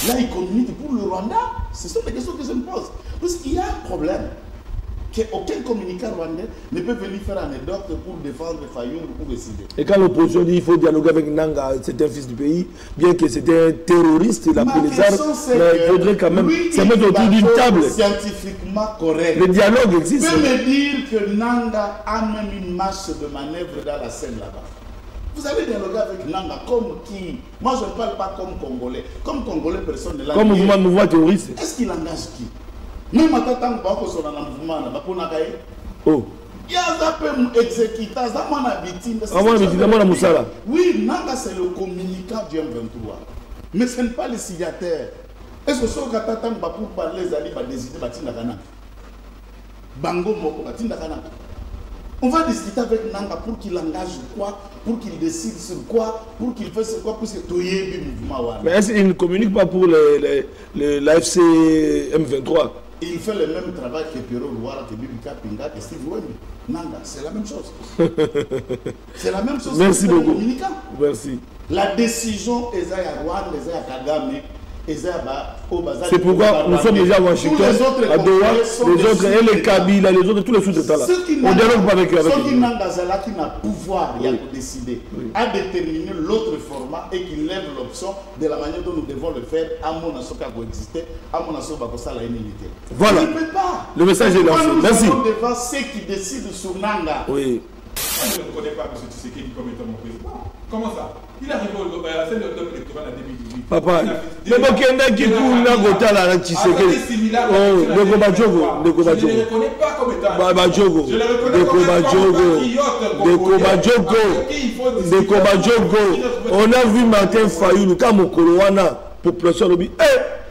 Là, il communique pour le Rwanda. Ce sont des questions que je me pose. Parce qu'il y a un problème. Aucun communicant rwandais ne peut venir faire anecdote pour défendre Fayoum ou pour décider. Et quand l'opposition dit qu'il faut dialoguer avec Nanga, c'est un fils du pays, bien que c'était un terroriste, il a pris les armes, mais il faudrait quand même se mettre autour d'une table. Scientifiquement correct. Le dialogue existe. Vous pouvez me dire que Nanga a même une marche de manœuvre dans la scène là-bas. Vous avez dialogué avec Nanga comme qui? Moi, je ne parle pas comme Congolais. Comme Congolais, personne ne l'a dit. Comme mouvement terroriste. Est-ce qu'il engage qui? Même à tant que sur un mouvement, oh. Il y a un peu exécuté, ça m'a habitué. Oui, Nanga c'est le communicant du M23. Mais ce n'est pas le signataire. Est-ce que ce que tu pour parler, les alliés vont décider de Bango Moko, on va discuter avec Nanga pour qu'il engage quoi, pour qu'il décide sur quoi, pour qu'il fasse quoi, pour que tout y ait du mouvement. Mais est-ce qu'il ne communique pas pour l'AFC M23? Il fait le même travail que Pierrot Louara, que Bibika Pinga, que Steve Wemby. Nanga, c'est la même chose. C'est la même chose. Merci beaucoup. Merci. La décision est à Rwanda, est à Kagame, c'est pourquoi nous sommes déjà à Washington, à Doha, les autres, et les Kabila, les autres, tous les sous-États là. On dialogue pas avec eux. Ceux qui n'ont pas pouvoir, il y a pour décider, à déterminer l'autre format et qui lève l'option de la manière dont nous devons le faire à mon asso qui a existé, à mon asso qui a la unité. Voilà. On ne peut pas. Le message est lancé. Merci. Nous sommes devant ceux qui décident sur Nanga. Oui. Je ne connais pas M. Tshisekedi comme étant mon président. Comment ça? Il arrive à la scène de l'octobre électoral en 2018. Papa, mais bon, qui coule là, Gotala, Tshisekedi. Oh, Ndeko Badjogo. Je ne le reconnais pas comme étant. Badjogo. Je le reconnais comme Ndeko Badjogo. On a vu Martin Fayoulou, quand mon Kolowana, population lobby,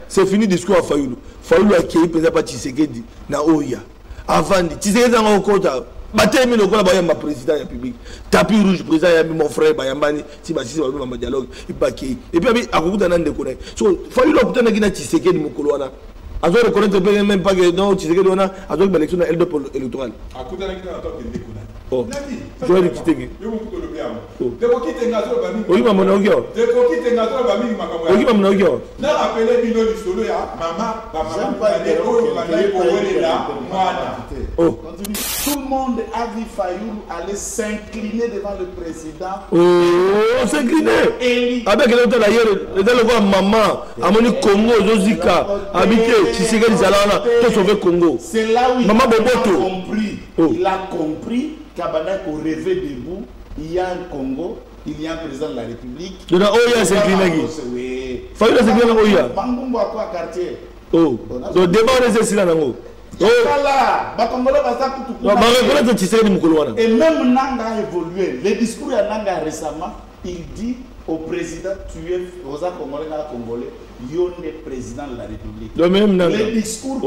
c'est fini le discours à Fayoulou. Fayoulou a accueilli peut-être pas Tshisekedi, na Oya. Avant, Tshisekedi a un côté. Batemi le kola bayamba président de la République. Tapis rouge président yambi mon frère bayambani si basisi ba ma dialogue et pas qui. Et puis akukuta nan de connaît. So fallu le kutana kina Tshisekedi mokolo wana. Azo reconnaître même pas que non Tshisekedi wana azo l'élection électorale. Akutana kina en tant que déconnant. Oh. Je vais le quitter. Yo mon kuto le bien. De ko kite ngazo ba mi. Oui maman ogyo. De ko kite ngazo ba mi makamwa. Oui maman ogyo. Na appelé bino li solo ya mama ba mama ba de ko ba na ko wele la mwana. Oh. Tout le monde a vu Fayoulou aller s'incliner devant le président. Oh, s'incliner. Avec l'autre d'ailleurs, le voir maman, Amoni Congo, Zozika, habité, Tshisekedi Zalana, tout sauver Congo. C'est là où maman il a compris. Oh. Il a compris qu'Abana qu'on rêvait debout, il y a un Congo, il y a un président de la République. De la Oya s'incliner. Oui. Fayoulou s'incliner dans Oya. Bangumbo à quoi quartier? Oh. Donc débat on est là nango. Et même Nanga a évolué. Le discours de Nanga récemment, il dit au président, tu es aux Congolais, Yonde président de la République. Le discours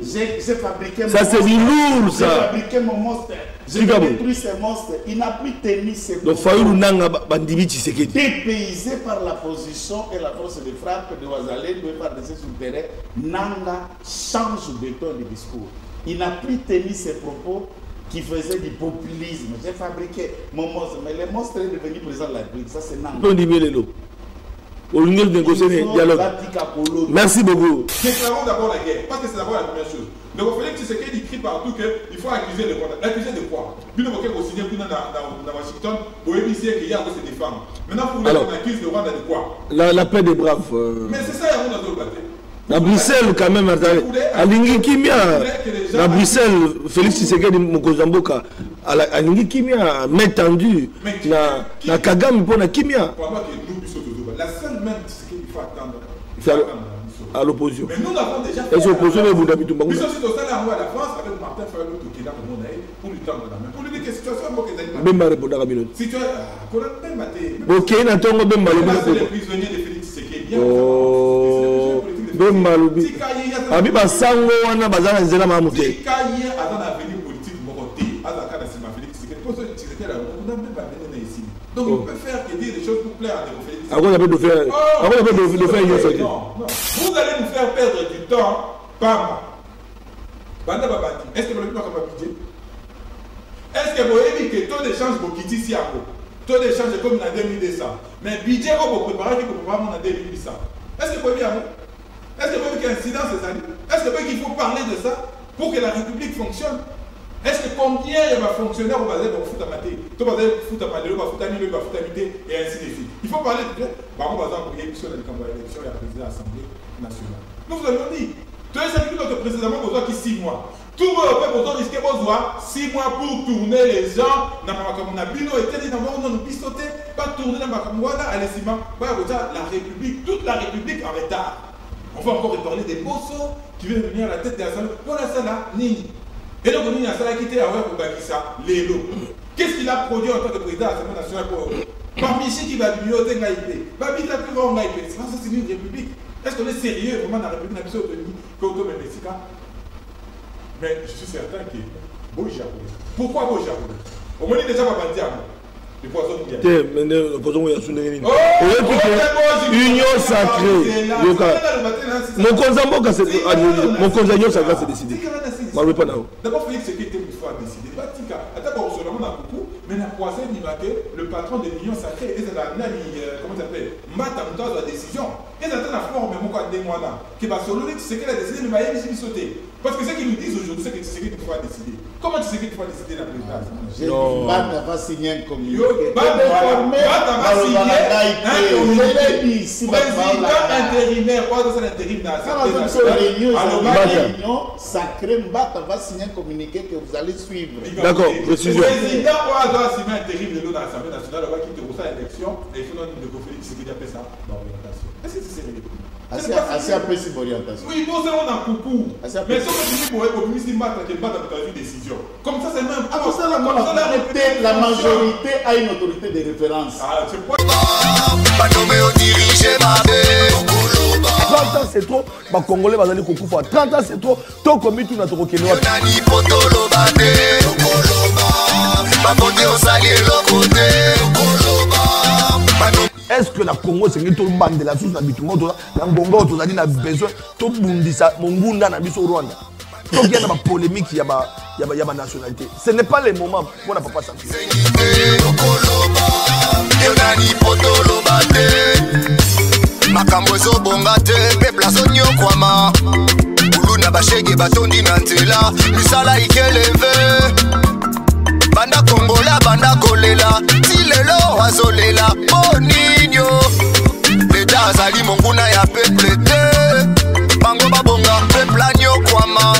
j'ai fabriqué ça c'est du lourd ça. J'ai fabriqué mon monstre. J'ai détruit ces monstres. Il n'a plus tenu ses dépaysé par la position et la force de frappe de Ouazalé, de FARDC sur le terrain. Nanga change de ton de discours. Il n'a plus tenu ses propos qui faisaient du populisme. J'ai fabriqué mon monstre, mais le monstre est devenu président de la République. Ça c'est Nanga. Merci beaucoup. Déclarons d'abord la guerre, parce que c'est d'abord la première chose. Donc il fallait que Tshisekedi écrit partout qu'il faut accuser le Rwanda. L'accuser de quoi? Puis le Moké a signé dans Washington pour éviter qu'il y a à se défendre. Maintenant, vous voulez qu'on accuse le Rwanda de quoi? La paix des braves. Mais c'est ça, il y a un autre. À Bruxelles, quand même, à Lingi Kimia, à Bruxelles, Félix Tshisekedi Mokozamboka, à Lingi Kimia, main tendue, na Kagame pour na Kimia. La seule même qu'il faut attendre. À l'opposition. Mais nous l'avons déjà fait. Et c'est l'opposition de Bouddha Bitumba. Nous sommes au sein de la France avec Martin Fayoulou qui est là pour lui tendre la main. Pour lui dire que la situation est beaucoup. Bemba répondra à Binot. Si tu as. Ok, Natongo Bemba. C'est les prisonniers de Félix Tshisekedi. Oh. Bemba Loubi. Abi Basango, Wana Bazana Zela Mamouté. Si Kaye a dans l'avenir politique, Moroté, Azaka Nassima Félix Tshisekedi. Pour ceux qui Tshisekedi, on n'a même pas venu ici. Donc on peut faire que dire des choses pour plaire à Félix. Avant de faire une non. Vous allez nous faire perdre du temps, Pamba. Banda Babati, est-ce que vous voulez pas comme budget? Est-ce que vous avez dit que taux d'échange pour quitter Siako? Taux d'échange comme dans 2200. Mais budget, on peut préparer que vous préparez en 2800. Est-ce que vous voyez est-ce que vous voyez qu'il y a une incidence de ça? Est-ce que vous voyez qu'il faut parler de ça pour que la République fonctionne? Est-ce que combien il y a fonctionnaires au basé pour foot à maté, tout basé pour foot à maté, foot à mille, foot à mité, et ainsi de suite. Il faut parler de par exemple, il y a une élection, il y a le président de l'Assemblée nationale. Nous vous avons dit, tu as dit que précédemment, vous avez 6 mois. Tout le monde peut risquer vos 6 mois pour tourner les gens dans ma bino et tel dans mon pistoté, pas tourner dans ma camoana, à l'estimant, la République, toute la République en retard. On va encore parler des bossos qui viennent venir à la tête de l'Assemblée. Voilà ça là, Nini. Et donc, on a ça qui était à pour Bakissa, Lélo. Qu'est-ce qu'il a produit en tant que président de l'Assemblée nationale pour eux? Parmi ceux qui va lui ôter l'AIP, Babi la plus grande l'AIP. Ça, c'est une république. Est-ce qu'on est sérieux vraiment dans la République nationale comme Mexica? Mais je suis certain que Beau Japonais. Pourquoi Beau Japonais? Au moins, il est déjà pas bâti à moi. Le poison mondial. Le poison mondial. Union sacrée. Mon consamboka, c'est décidé. D'abord, Félix Sekete une fois décidé. D'abord, on se demande à beaucoup, mais la croisée dit que le patron de l'Union sacrée, comment ça s'appelle? Mata la décision. Et ça la forme, mais moi, des mois là. Qui va sur le c'est qu'elle a décidé, mais il va sauter. Parce que ce qu'ils nous disent aujourd'hui, c'est que tu sais qu'il faut décider. Comment tu sais qu'il faut décider la présidence? Bata va signer un communiqué. Bata va signer un président intérimaire. Quoi c'est l'intérim dans la réunion sacrée, Bata va signer un communiqué que vous allez suivre. D'accord, précision. Le président doit signer un intérim de l'eau dans l'Assemblée nationale, va quitter pour ça l'élection, et il faut donner de Félix Sekete appelle ça l'orientation. Est-ce que c'est sérieux? Assez après cette orientation. Oui, bon, c'est on a coucou. Mais si on continue pour être communiste, il battre une décision. Comme ça, c'est même pas. Ça, la majorité a une autorité de référence. Ah, c'est quoi? 30 ans c'est trop, les Congolais vont aller couper. 30 ans c'est trop, tant qu'on met tout notre Kenya. Est-ce que la Congo c'est tout le bande de la sous habitement la Congo tout a dit a besoin tout bundisa mongunda na biso Rwanda. Donc il y a une polémique il y a nationalité. Ce n'est pas le moment pour la papa Santé. Makambozo bongate peuple sonyo kwama uluna bashege batondi na nzela misala ikeleve banda kongola banda kolela tilelo azolela boninyo leta azali monguna ya peuple te bango babonga peuple anyo kwama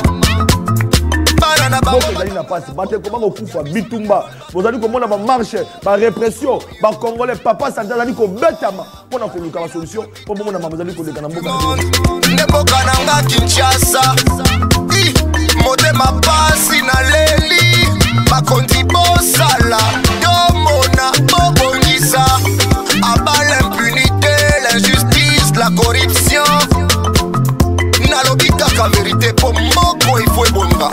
Vous allez la passe, battez comment on coupe bitumba. Vous allez comment on va marcher, la répression, les Congolais, papa, ça allait qu'on bêtement. On a fait une solution. Pour le moment, vous allez qu'on décane un peu. Nebokananga Kinshasa, motema pasi na leli, makondi bosala, domona bobongisa, abat l'impunité, l'injustice, la corruption. Nalobi kaka vérité pour moko il faut ebonga.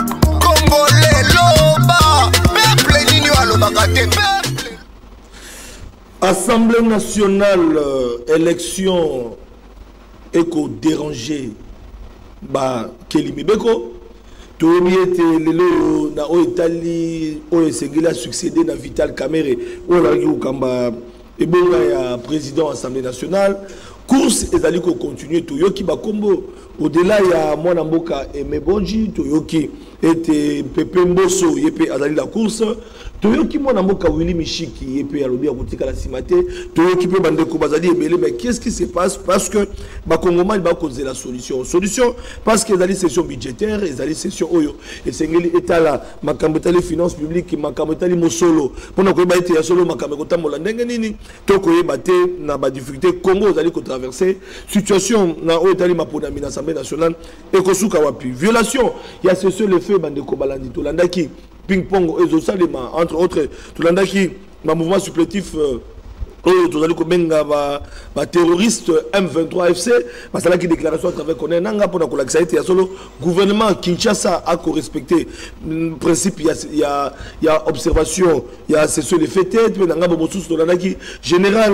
Assemblée nationale, élection éco-dérangée, Kelimi Beko, Tomi était le na Italie, il a succédé à Vital Kamere, et bon, il président de l'Assemblée nationale. Course et d'aller continuer Toyoki Bakombo au-delà il y a Mwana Mboka et Mebonji Toyoki était Pepe Mboso yepe azali la course Toyoki Mwana Mboka Willy Michiki yepe alobi akotika la simate Toyoki pe bandeko bazali ebele mais qu'est-ce qui se passe parce que Bakongoma il va causer la solution parce que ezali session budgétaire ezali session oyo et sengeli etala makambetali finance publique makambetali mosolo pona ko ba ete ya solo makambekota molandenge nini to ko yeba te na ba difficulté Congo ezali ko traverser situation na oyetali maponami na Assemblée nationale et kosuka wapi violation il y a ce le fait bandeko balandi to landaki ping pong ezosalema entre autres to landaki ma mouvement supplétif tous allez comme un terroriste M23 FC parce que là qui déclaration à travers qu'on est nanga pour la ça a été solo gouvernement Kinshasa a respecté le principe il y a observation il y a c'est sur les faits mais nanga bobo sous to landaki général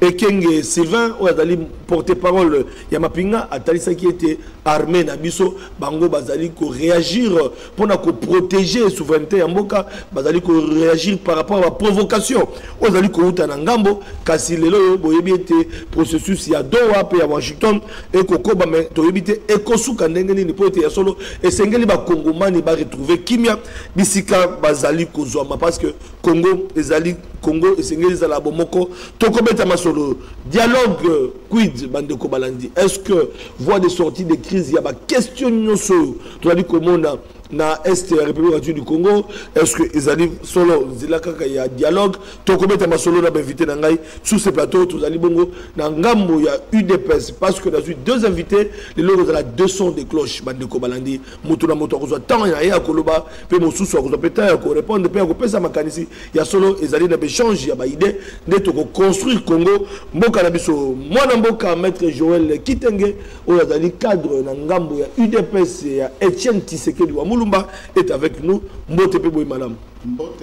Ekenge Sylvain ou azali porte-parole ya mapinga atalisa qui était armé na biso bango bazali ko réagir pour ko protéger souveraineté ya mboka bazali ko réagir par rapport à la provocation ozali ko uta na ngambo kasi lelo boyebi ete processus ya Doha pe ya Washington et kokoba mais toyebi te ekosuka ndenge nini po ete ya solo esengeli ba kongomani ba retrouver kimia bisika bazali ko zoma parce que Congo esengeli za la bomoko tokobeta masolo dialogue quid bandeko balandi est-ce que voie de sortie de crise ya ba question nyoso to ali komona na est République du Congo est-ce que ezali solo zila kaka ya dialogue tokobeta masolo na invité na ngai sur ce plateau to ali bongo na ngambo ya UDPS parce que dans deux invités les logos de la 200 de cloche bandeko balandi mutu na moto ko tant ya koloba pe mosusu ko peta ko répondre pe ko pesa makanisi ya solo ezali na échange ya ba idée ndeto ko construire Congo mboka na biso mwana mboka maître Joël Kitenge o yazali cadre na ngambo ya UDPS ya Etienne Tshisekedi wa Mulumba est avec nous mbote pe boy madame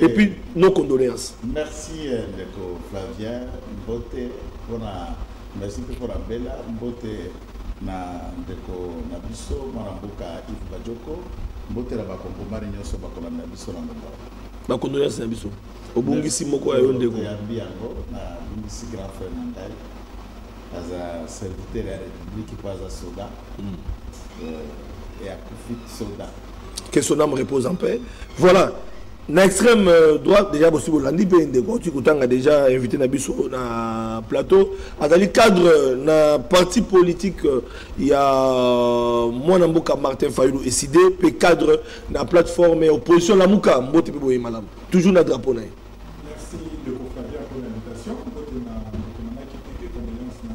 et puis nos condoléances. Merci Ndeko Flavien mbote merci pour la belle mbote na Ndeko na biso mwana mboka Yves Bajoko mbote la ba kongomani nyoso ba kolanda biso na ngomba ba condoléances na biso obungisi moko ya Ndeko ya biango na bungisi grand frère Nandai as a serviteur de la République pas à soda et à Koufit soda que son âme repose en paix. Voilà. Na extrême droite déjà possible Landi pe Ndeko tu kutanga déjà invité na biso na plateau azali cadre na parti politique il y a mwana mboka Martin Fayulu décidé pe cadre na plateforme opposition la muka mbote pe boye malam toujours na drapeau na. Merci de Flavien pour l'invitation pour na qui était condoléances na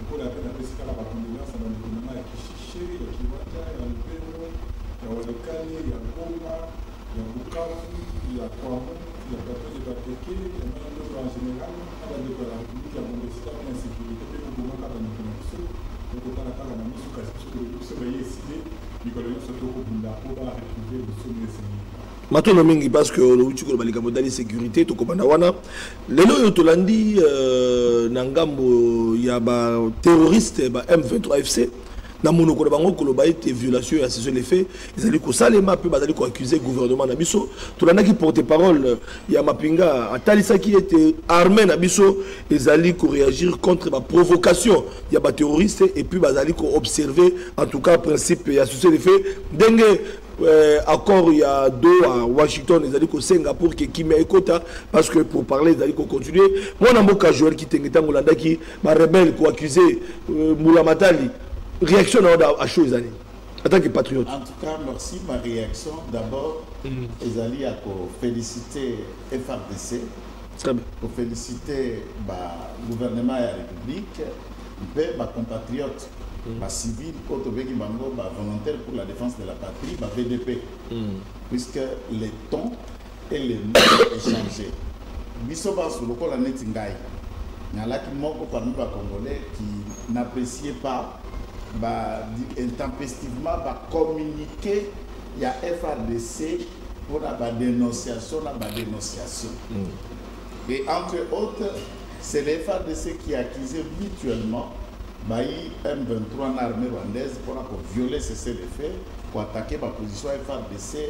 pour la peine de la condoléances dans le gouvernement ya Kishishe ya Kiwanja ya Lupero ya Walikale ya Goma ya Bukavu ya Kwamu ya plateau de Bateke ya Manando en général à la République ya Bondesita na sécurité pe ko goma ka na biso ko tala kala na miso kasi ko se baye cité Nicolas Soto ko bunda ko ba retrouver le sommet Matono mingi parce que le uchi ko balika modali sécurité to komanda wana lelo yo tolandi na ngambo ya ba terroriste ba M23 FC na monoko de bango ko ba été violation ya saison les faits ezali ko salema pe bazali ko accuser gouvernement na biso tolanda ki porte-parole ya mapinga atalisa qui était armé na biso ezali ko réagir contre la provocation ya ba terroriste et puis bazali ko observer en tout cas principe ya saison les faits dengue accord il y a deux à Washington ils allaient qu'au Singapour qui met écota parce que pour parler ils allaient qu'on continue moi n'a pas Joël qui t'inquiète Moulanda qui m'a rebelle pour accuser Moulamatali réaction à chose années en tant que patriote. En tout cas merci ma réaction d'abord ils allaient à féliciter FRDC pour féliciter le gouvernement et la République et ma compatriote ma civil, volontaire pour la défense de la patrie, VDP, puisque les tons et les mots échangés. Bisoba sur le col à Netingaï, il y a là qui manque parmi les Congolais qui n'appréciaient pas intempestivement communiquer il y a FRDC pour la dénonciation, Et entre autres, c'est les FRDC qui accusaient mutuellement M23 en armée rwandaise pour violer cessez-le-feu, pour attaquer la position FRDC,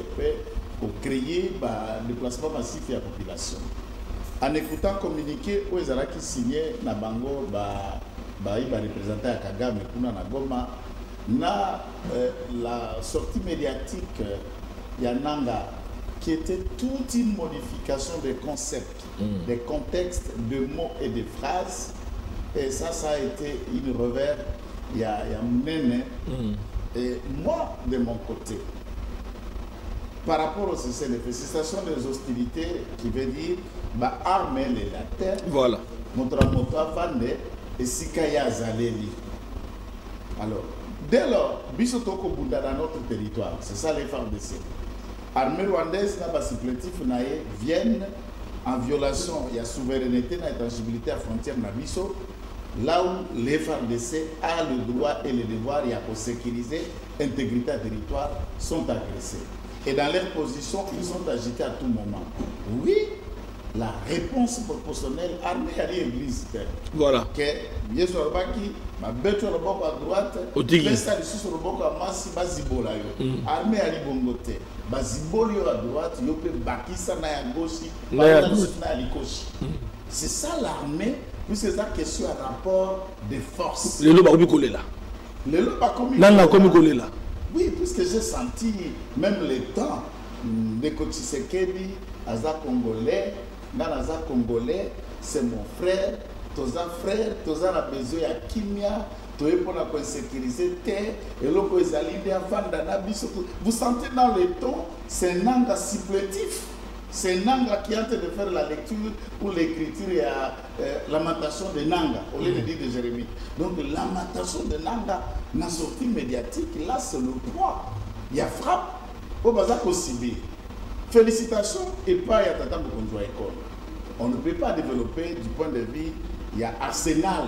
pour créer un déplacement massif de la population. En écoutant communiquer, ils ont signé na bango représentant à Kagame kuna na Goma na la sortie médiatique Yananga qui était toute une modification des concepts, des contextes, de mots et de phrases. Et ça a été une revers, il y a mené. Et moi, de mon côté, par rapport au cessez-le-feu, cessation des hostilités, qui veut dire armer les latins, voilà. Notre Vande et Sikaya Zaleli. Alors, dès lors, Bissotoko Bunda dans notre territoire, c'est ça les FARDC. Armée rwandaise, n'a pas supplétif, viennent en violation, il y a souveraineté, il y a tangibilité à frontière, là où les FARDC a le droit et le devoir, il y a pour sécuriser l'intégrité du territoire, sont agressés. Et dans leur position, ils sont agités à tout moment. Oui, la réponse proportionnelle armée à l'église. Voilà. Que bien sûr baki ma bête sur le bord à droite, ça sur le bord à massi bazibola yo. Armée à libongote. Baziboli à droite, yo peut baki ça na ya gauche, na likoshi. C'est ça l'armée, puisque c'est la question à rapport de force. Le loba komi kolela. Le loba komi. Nanga komi kolela. Oui, puisque j'ai senti même le temps de Kotisekedi, Aza Congolais, Nanaza Congolais, c'est mon frère, Toza la besoin à Kimia, Toye pour la sécuriser terre, et l'autre est allé avant d'anabiso. Vous sentez dans le ton, c'est un nanga supplétif. C'est Nanga qui est en train de faire la lecture ou l'écriture et lamentation de Nanga, au lieu de dire de Jérémie. Donc, lamentation de Nanga, la sortie médiatique, là, c'est le poids. Il y a frappe au bazar possible. Félicitations et pas il y a Tata Mokonjoa école. On ne peut pas développer du point de vue, il y a arsenal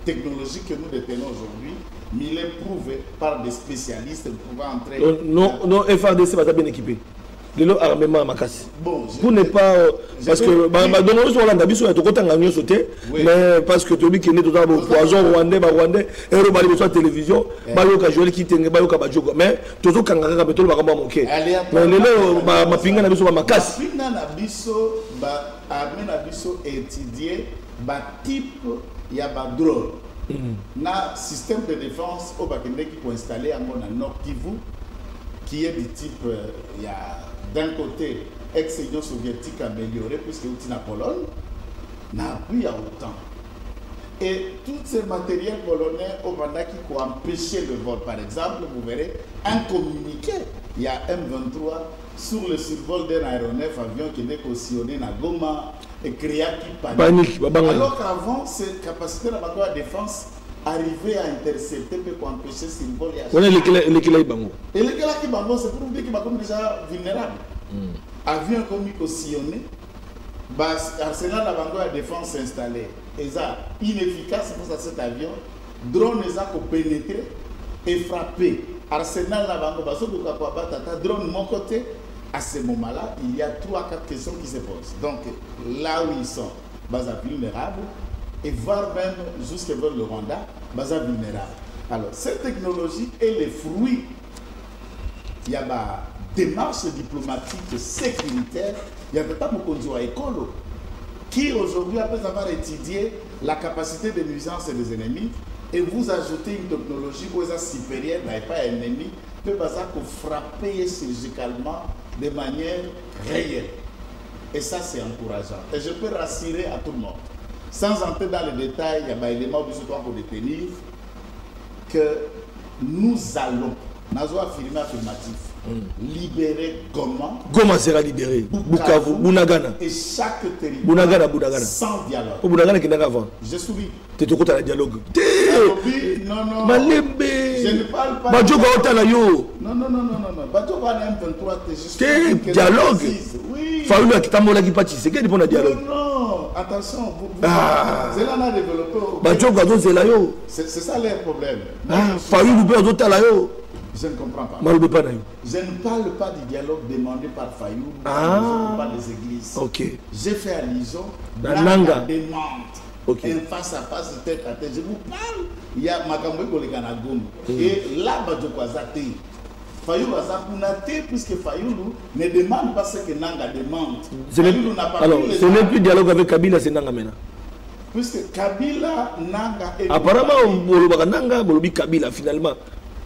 technologique que nous détenons aujourd'hui, mais il est prouvé par des spécialistes pouvant entrer. Non, FARDC va être bien équipé. Le armement makasi. Bon, pour ne pas parce que donc on a d'habitude to kota ngagno sauter mais parce que tobi qui est tout d'abord poison rwandais et bali besoin télévision bali ka jouer qui tenge bali ka bajogo mais tozo kangaka ka betolo ba moke mais lelo ma pinga na biso ba makasi pinga na biso ba armée na biso étudier ba type ya ba drone na système de défense au bakende qui pour installer à mon Nord Kivu qui est du type il y a d'un côté, ex-Union soviétique améliorée, puisque c'est la Pologne, n'a plus à autant. Et tous ces matériels polonais, au Rwanda, qui ont empêché le vol, par exemple, vous verrez, un communiqué, il y a M23 sur le survol d'un aéronef avion qui n'est cautionné à Goma et créé qui panique. Alors qu'avant, ces capacités de défense arriver à intercepter pour empêcher ce vol. On est les et les qui bango, c'est pour dire qu'ils sont déjà vulnérables. Avion comme cautionné, arsenal la bango à défense installée. Et ça inefficace pour ça cet avion. Drone les a pénétré et frappé. Arsenal la bango, drone de mon côté. À ce moment-là, il y a 3-4 questions qui se posent. Donc là où ils sont, vulnérables. Et voire même jusqu'à le Rwanda, bazar vulnérable. Alors, cette technologie est le fruit. Il y a des démarches diplomatiques sécuritaires. Il y a des Mokonjoa écolo qui aujourd'hui, après avoir étudié la capacité de nuisance des ennemis, et vous ajoutez une technologie qui est supérieure, n'est pas ennemi, peut frapper surgicalement de manière réelle. Et ça, c'est encourageant. Et je peux rassurer à tout le monde. Sans entrer dans les détails, il y a des éléments pour détenir que nous allons, nous affirmons affirmatif, libérer Goma. Goma sera libéré. Bukavu, Bunagana. Et chaque territoire. Bunagana. Sans dialogue. Pour Bunagana qui n'a qu'avant. Je souris. Tu es au côté de dialogue. Non. Malembe. Je ne parle pas. Badjogo Otalayo. Non. Badjogo M23, tu es juste. Dialogue. Oui. Fayoulou a quitté mon équipe, c'est quel est dialogue. Non, attention. C'est là qu'on a développé. Badjogo Otalayo. C'est ça le problème. Fayoulou a Otalayo. Je ne comprends pas. Je ne parle pas du dialogue demandé par Fayoulou. Je ne parle pas des églises. Ok. J'ai fait allusion à la demande. Okay. Un face à face, tête à tête. Je vous parle. Il y a Makambo Kolekanagom. Et là, Badjoko Azate. Fayoulou Azakunate, puisque Fayoulou ne demande pas ce que Nanga demande. Alors, ce n'est plus dialogue avec Kabila, c'est Nanga maintenant. Puisque Kabila, Nanga et. Apparemment, Nanga, Bolobi Kabila, finalement.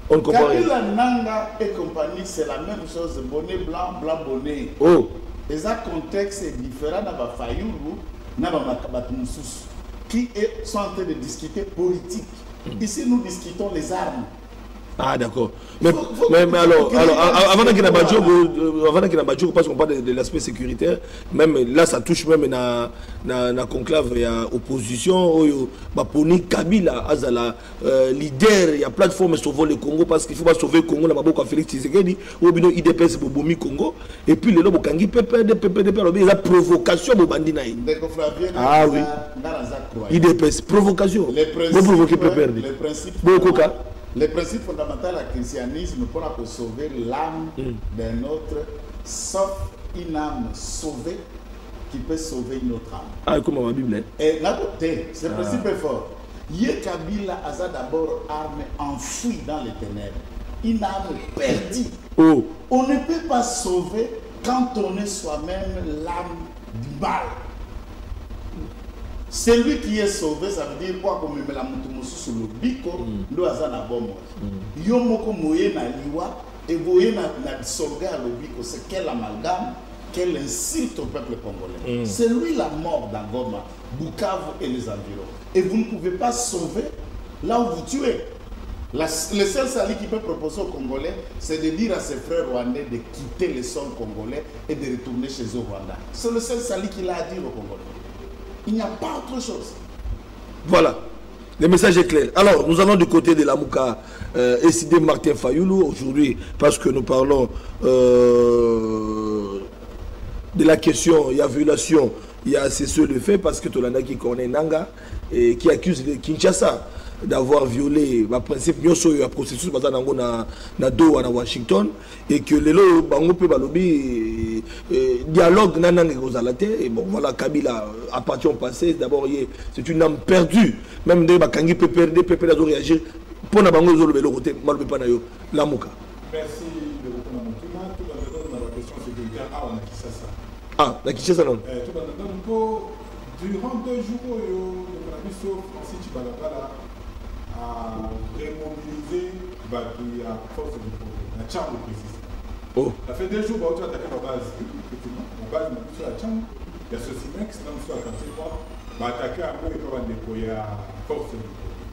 On comprend. Kabila, Nanga et compagnie, c'est la même chose. Bonnet blanc, blanc bonnet. Oh. Et ça, contexte est différent. Naba Fayoulou, Naba Makabatoussous. Qui sont en train de discuter politique. Ici, nous discutons les armes. Ah, d'accord. Mais alors, avant qu'il y ait parce qu'on parle de l'aspect sécuritaire, même là, ça touche même na conclave, il y a opposition, Poni Kabila, Azala, leader, il y a plateforme Sauver le Congo, parce qu'il ne faut pas sauver le Congo, la Maboko Félix Tshisekedi, ou bien IDPS Bobomi Congo, et puis le lobo Kangi PPD, la provocation de Bandina. Ah oui. IDPS, provocation. Le principe fondamental du christianisme pour sauver l'âme d'un autre, sauf une âme sauvée, qui peut sauver notre âme. Ah, comme ma Bible. Et là, c'est le principe est fort. Yé Kabila a d'abord arme enfouie dans les ténèbres. Une âme perdue. Oh. On ne peut pas sauver quand on est soi-même l'âme du mal. Celui qui est sauvé, ça veut dire quoi comme la mutumosu sur le bico, nous avons un bon mot. Yomoko moye na liwa, et voyez na sauvé à le bico, c'est quel amalgame, quel insulte au peuple congolais. C'est lui la mort d'Angoma, Bukavu et les environs. Et vous ne pouvez pas sauver là où vous tuez. Le seul salut qui peut proposer aux Congolais, c'est de dire à ses frères rwandais de quitter le sol congolais et de retourner chez eux au Rwanda. C'est le seul salut qu'il a à dire aux Congolais. Il n'y a pas autre chose. Voilà. Le message est clair. Alors, nous allons du côté de la Mouka SID Martin Fayoulou aujourd'hui parce que nous parlons de la question, il y a violation, il y a cessé le fait parce que Tolanda qui connaît Nanga et qui accuse Kinshasa d'avoir violé le principe du processus basé na Doha, na Washington, et que les lots bango pe balobi dialogue nanang kozalate. Et bon voilà, Kabila à partir au passé d'abord c'est une âme perdue, même des bakangi peut perdre peut réagir pour na bango zo le côté malbe pa na yo la Mouka. Merci de répondre à mon tour. Tout dans la question sécuritaire on a Kinshasa. Ah, la Kinshasa non. Tout dans durant 2 jours le Francis Chibalabala à remobiliser la force du problème, la chambre précise. Oh. Ça fait 2 jours que tu as attaqué ma base, effectivement. Ma base n'est plus sur la chambre. Il y a ce ciment qui s'est sur la cantine, m'a attaqué à moi et pas déployer la force du problème.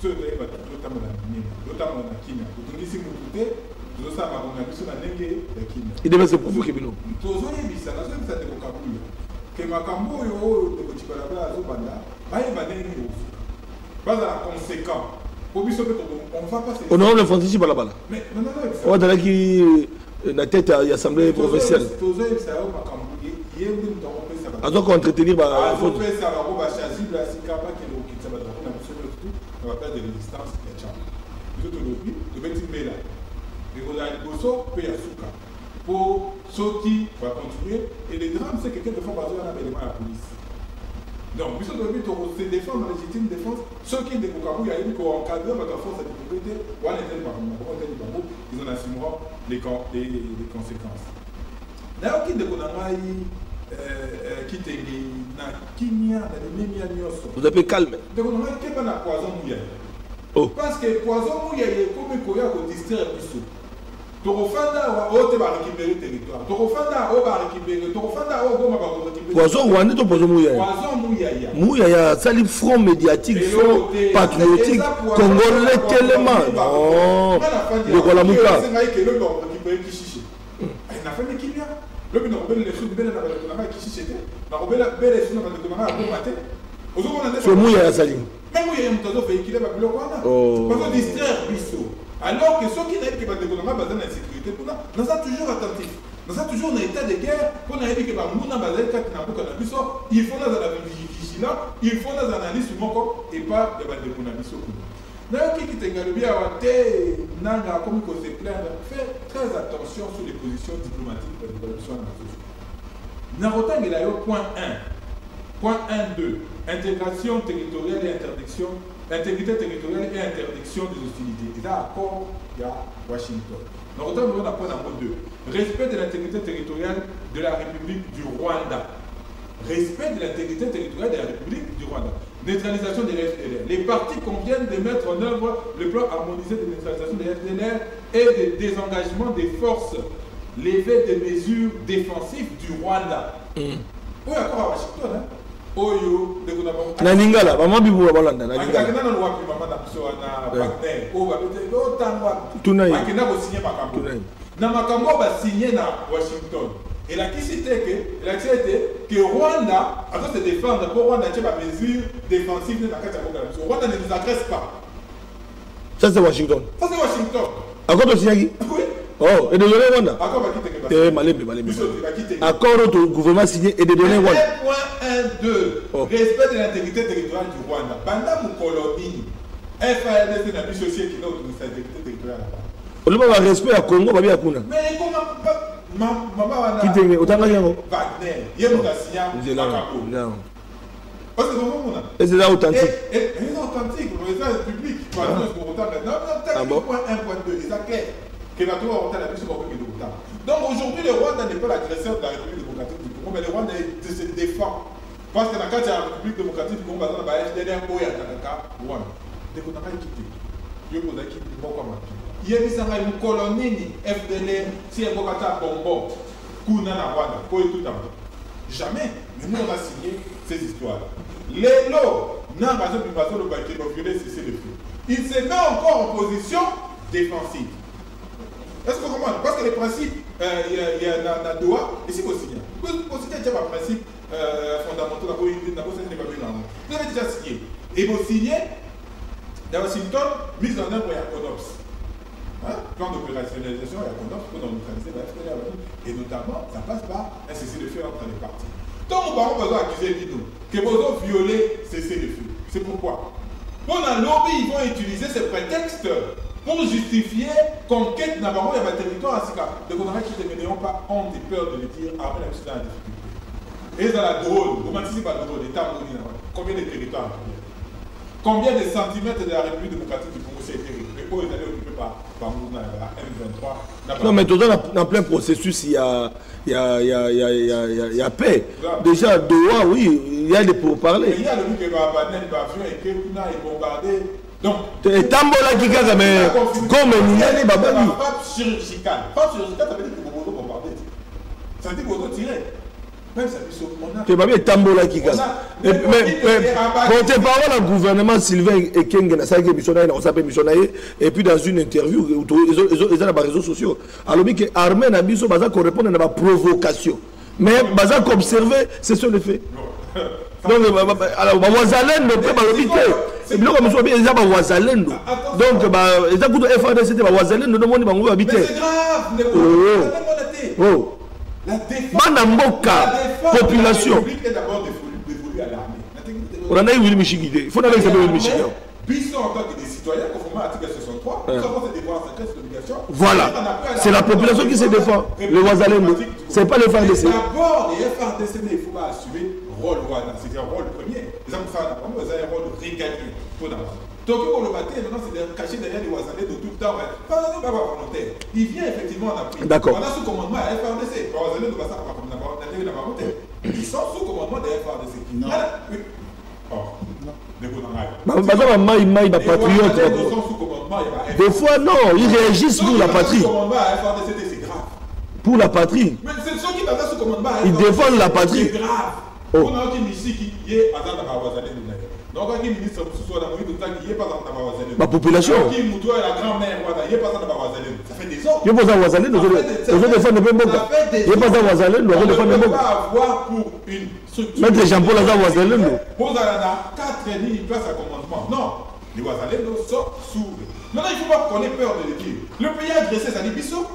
Ce qui est notamment la mine, notamment la Kenya. Vous dites si vous doutez, vous savez, on a mis sur la Nengue la Kenya. Il devait se provoquer, Bino. Tous les bisous, la zone de Kaboul. Que ma cambo yo de Kochibalabla Azobanda, aïe Banengue aussi. Pas à conséquent. On va passer. Honorable Francis Balabala. Mais non. On va qui la tête à l'Assemblée provinciale. À donc entretenir la faute. On va faire des résistances. Pour ceux qui vont continuer. Et les drames, c'est que quelquefois, on va faire la police. Donc, nous devons se défendre en légitime défense. Ceux qui ne peuvent pas encadrer votre force de propriété, ou à l'intérieur, ils en assumeront les conséquences. D'ailleurs, qui ne connaît pas qui te vous appelez calme. Oh. Parce que poison mouillé est comme il y a un district. Torofanda ote ba récupérer territoire. Torofanda o ba récupérer. Torofanda o goma ba récupérer. Poison Rwanda to poison mouya. Poison mouya. Mouya ya sali front médiatique, front patriotique congolais tellement. Non. De quoi la mouka. C'est vrai que le ba récupérer Kishiché. Il n'a fait qui bien. Le bino rebelle les sous belle na ba na Kishiché. Na rebelle belle sous na ba na ba maté. C'est mouya ya sali. Même mouya mutazo véhiculer ba bilo kwana. Parce que distraire biso. Alors que ceux qui n'ont pas de gouvernement basé dans la sécurité, nous sommes toujours attentifs. Nous sommes toujours en état de guerre. Pour nous dire que nous sommes basé dans il faut nous la vigilance, il faut nous analyser sur mon corps et pas de battre pour nous. D'ailleurs, qui te gagne bien à terre, n'a comme qu'on se plaindre, faites très attention sur les positions diplomatiques de l'évolution de la société. Narotan il y a point 1. Point 1.2. Intégration territoriale et interdiction. Intégrité territoriale et interdiction des hostilités. Et là, accord, il y a Washington. Donc, on va prendre en mode 2. Respect de l'intégrité territoriale de la République du Rwanda. Respect de l'intégrité territoriale de la République du Rwanda. Neutralisation des FDLR. Les partis conviennent de mettre en œuvre le plan harmonisé de neutralisation des FDLR et de désengagement des forces. Lever des mesures défensives du Rwanda. Oui, accord à Washington, hein. Oyo de Gunabon. Naningala, maman bibu Balanda. Naningala. Akina no wapi maman na biso na partenaire. O ba bete o tangwa. Tunai. Akina ko signer makambo. Na makambo ba signer na Washington. Et la qui c'était que Rwanda a se défendre pour Rwanda tient pas mesure défensive dans la Rwanda ne nous agresse pas. Ça c'est Washington. Ça c'est Washington. Accord de Siagi. Oui. Oh, et de donner Rwanda. Accord va quitter. Malébé. Accord au gouvernement signé et de donner Rwanda. 1.12. Respect de l'intégrité territoriale du Rwanda. Pendant mon colonie, FARDC n'a plus société qui n'a aucune intégrité territoriale. On va respect à Congo, va bien à Kuna. Mais comment Qui t'es autant que Wagner, Yemukasia, parce que et c'est là authentique. Et c'est authentique, c'est public. Un point 2, c'est clair. Donc aujourd'hui, le Rwanda n'est pas l'agresseur de la République démocratique du Congo, mais le Rwanda se défend. Parce que dans le cas de la République démocratique du Congo, il y a un FDLR qui est Rwanda. Dès qu'on n'a pas quitté, il y a il y a une colonie FDLR, si elle a un bonbon, Kuna Rwanda, pour tout le temps. Jamais. Mais nous, on a signé ces histoires-là. Les lots, n'a pas de violer, cesser le feu. Il se met encore en position défensive. Est-ce que vous comprenez? Parce que les principes, il y a la Doha, et c'est aussi bien. Vous avez déjà un principe fondamental, vous avez déjà signé. Et vous signez, dans Washington, mise en œuvre, il y a CONOPS. Plan d'opérationnalisation, il y a CONOPS pour neutraliser la FDLR. Et notamment, ça passe par un cessez-le-feu entre les parties. Tant que nous avons besoin d'accuser Bino, que vous avez violé cessez-le-feu. C'est pourquoi. Pour un lobby, ils vont utiliser ce prétexte pour justifier conquête d'un baron et d'un territoire ainsi qu'à de qu'on qui ne n'ayons pas honte et peur de le dire après la mission de la difficulté. Et dans la drôle, vous m'anticipez pas drôle, l'État combien de territoires? Combien de centimètres de la République démocratique du Congo s'est été récupéré pour les aller occupés par Mouna, M23? Non, mais tout dans plein processus, il y a paix. Déjà, Doha, oui, il y a des pourparlers. Il y a le but que l'avion et que Mouna est bombardé. Donc, Tambola qui gagne, mais comme il y a des babani. Frappe chirurgicale. Frappe chirurgicale, ça veut dire que vous pouvez bombarder. Ça veut dire que vous pouvez tirer. Même ça c'est pas bien Tambola qui gagne. Mais quand tu parles au gouvernement Sylvain et Kenge, et puis dans une interview, ils ont les réseaux sociaux. Alors, que l'armée n'a pas qu'on répond à la provocation. Mais baza observer, c'est ça le fait. Donc, alors, Wazalendo ne peut pas l'habiter. C'est bien comme ça, ils ont Wazalendo. Donc, ils ont tout FADC, c'était Wazalendo, le monde va habiter. Mais c'est grave, oh. La défense, population. La République est d'abord dévolue à l'armée. On en a eu une Michigide. Il faut d'abord savoir une Michigide. Puisqu'on en tant que des citoyens, conformément à l'article 63, nous avons des devoirs secrets, cette obligation. Voilà. C'est la population qui se défend. Le Wazalendo. Ce n'est pas le FARDC. D'abord, les FARDC, il ne faut pas assumer rôle Rwanda. C'est un rôle premier. Les hommes ça, vous avez un rôle régalien pour d'abord. Donc, pour le matin, maintenant, c'est caché derrière les Wazalais de tout le temps. Pas volontaire. Il vient effectivement en appui. D'accord. On a sous commandement à FARDC. Les Wazalais de Bassa, comme la volontaire. Ils sont sous commandement de FARDC. Non. Oh, non. Des fois, non, ils réagissent pour la patrie. Pour la patrie. Mais c'est ceux qui sont sous commandement. Ils défendent la patrie. C'est grave. On a un ministre qui est à donc, il ministre la population. Ça fait des ans. Il n'y a pas de Wazalé, nous devons défendre le Mboka. Il n'y a pas de Wazalé, nous devons défendre le Mboka. Avoir pour une structure. Maître Jean-Paul Azar Wazalé, nous. Vous avez 4 lignes place à commandement. Non, les Wazalé sont sourds. Maintenant, il ne faut pas qu'on ait peur de le dire. Le pays agressé, ça dit Bissot.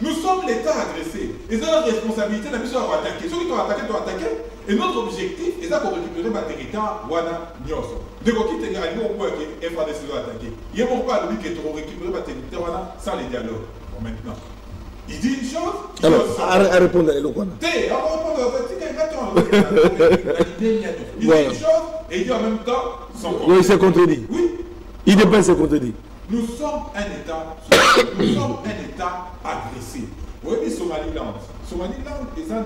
Nous sommes l'État agressé. Et c'est notre responsabilité, la mission à attaquer. Ceux qui t'ont attaqué, t'ont attaqué. Et notre objectif, c'est pour récupérer ma territoire, Wana, Nyos. De quoi qui t'es arrivé au point que FADC doit attaquer. Il n'y a pas de lui qui est trop récupérer ma territoire, Wana, sans les dialogues. Bon, maintenant. Il dit une chose. Alors, à répondre à l'éloquent. On va répondre à il dit une chose et il dit en même temps son contraire. Oui, il s'est contredit. Oui. Il dépeint ses contredits. Nous sommes un État agressé. Vous voyez, Somaliland. Somaliland est dans une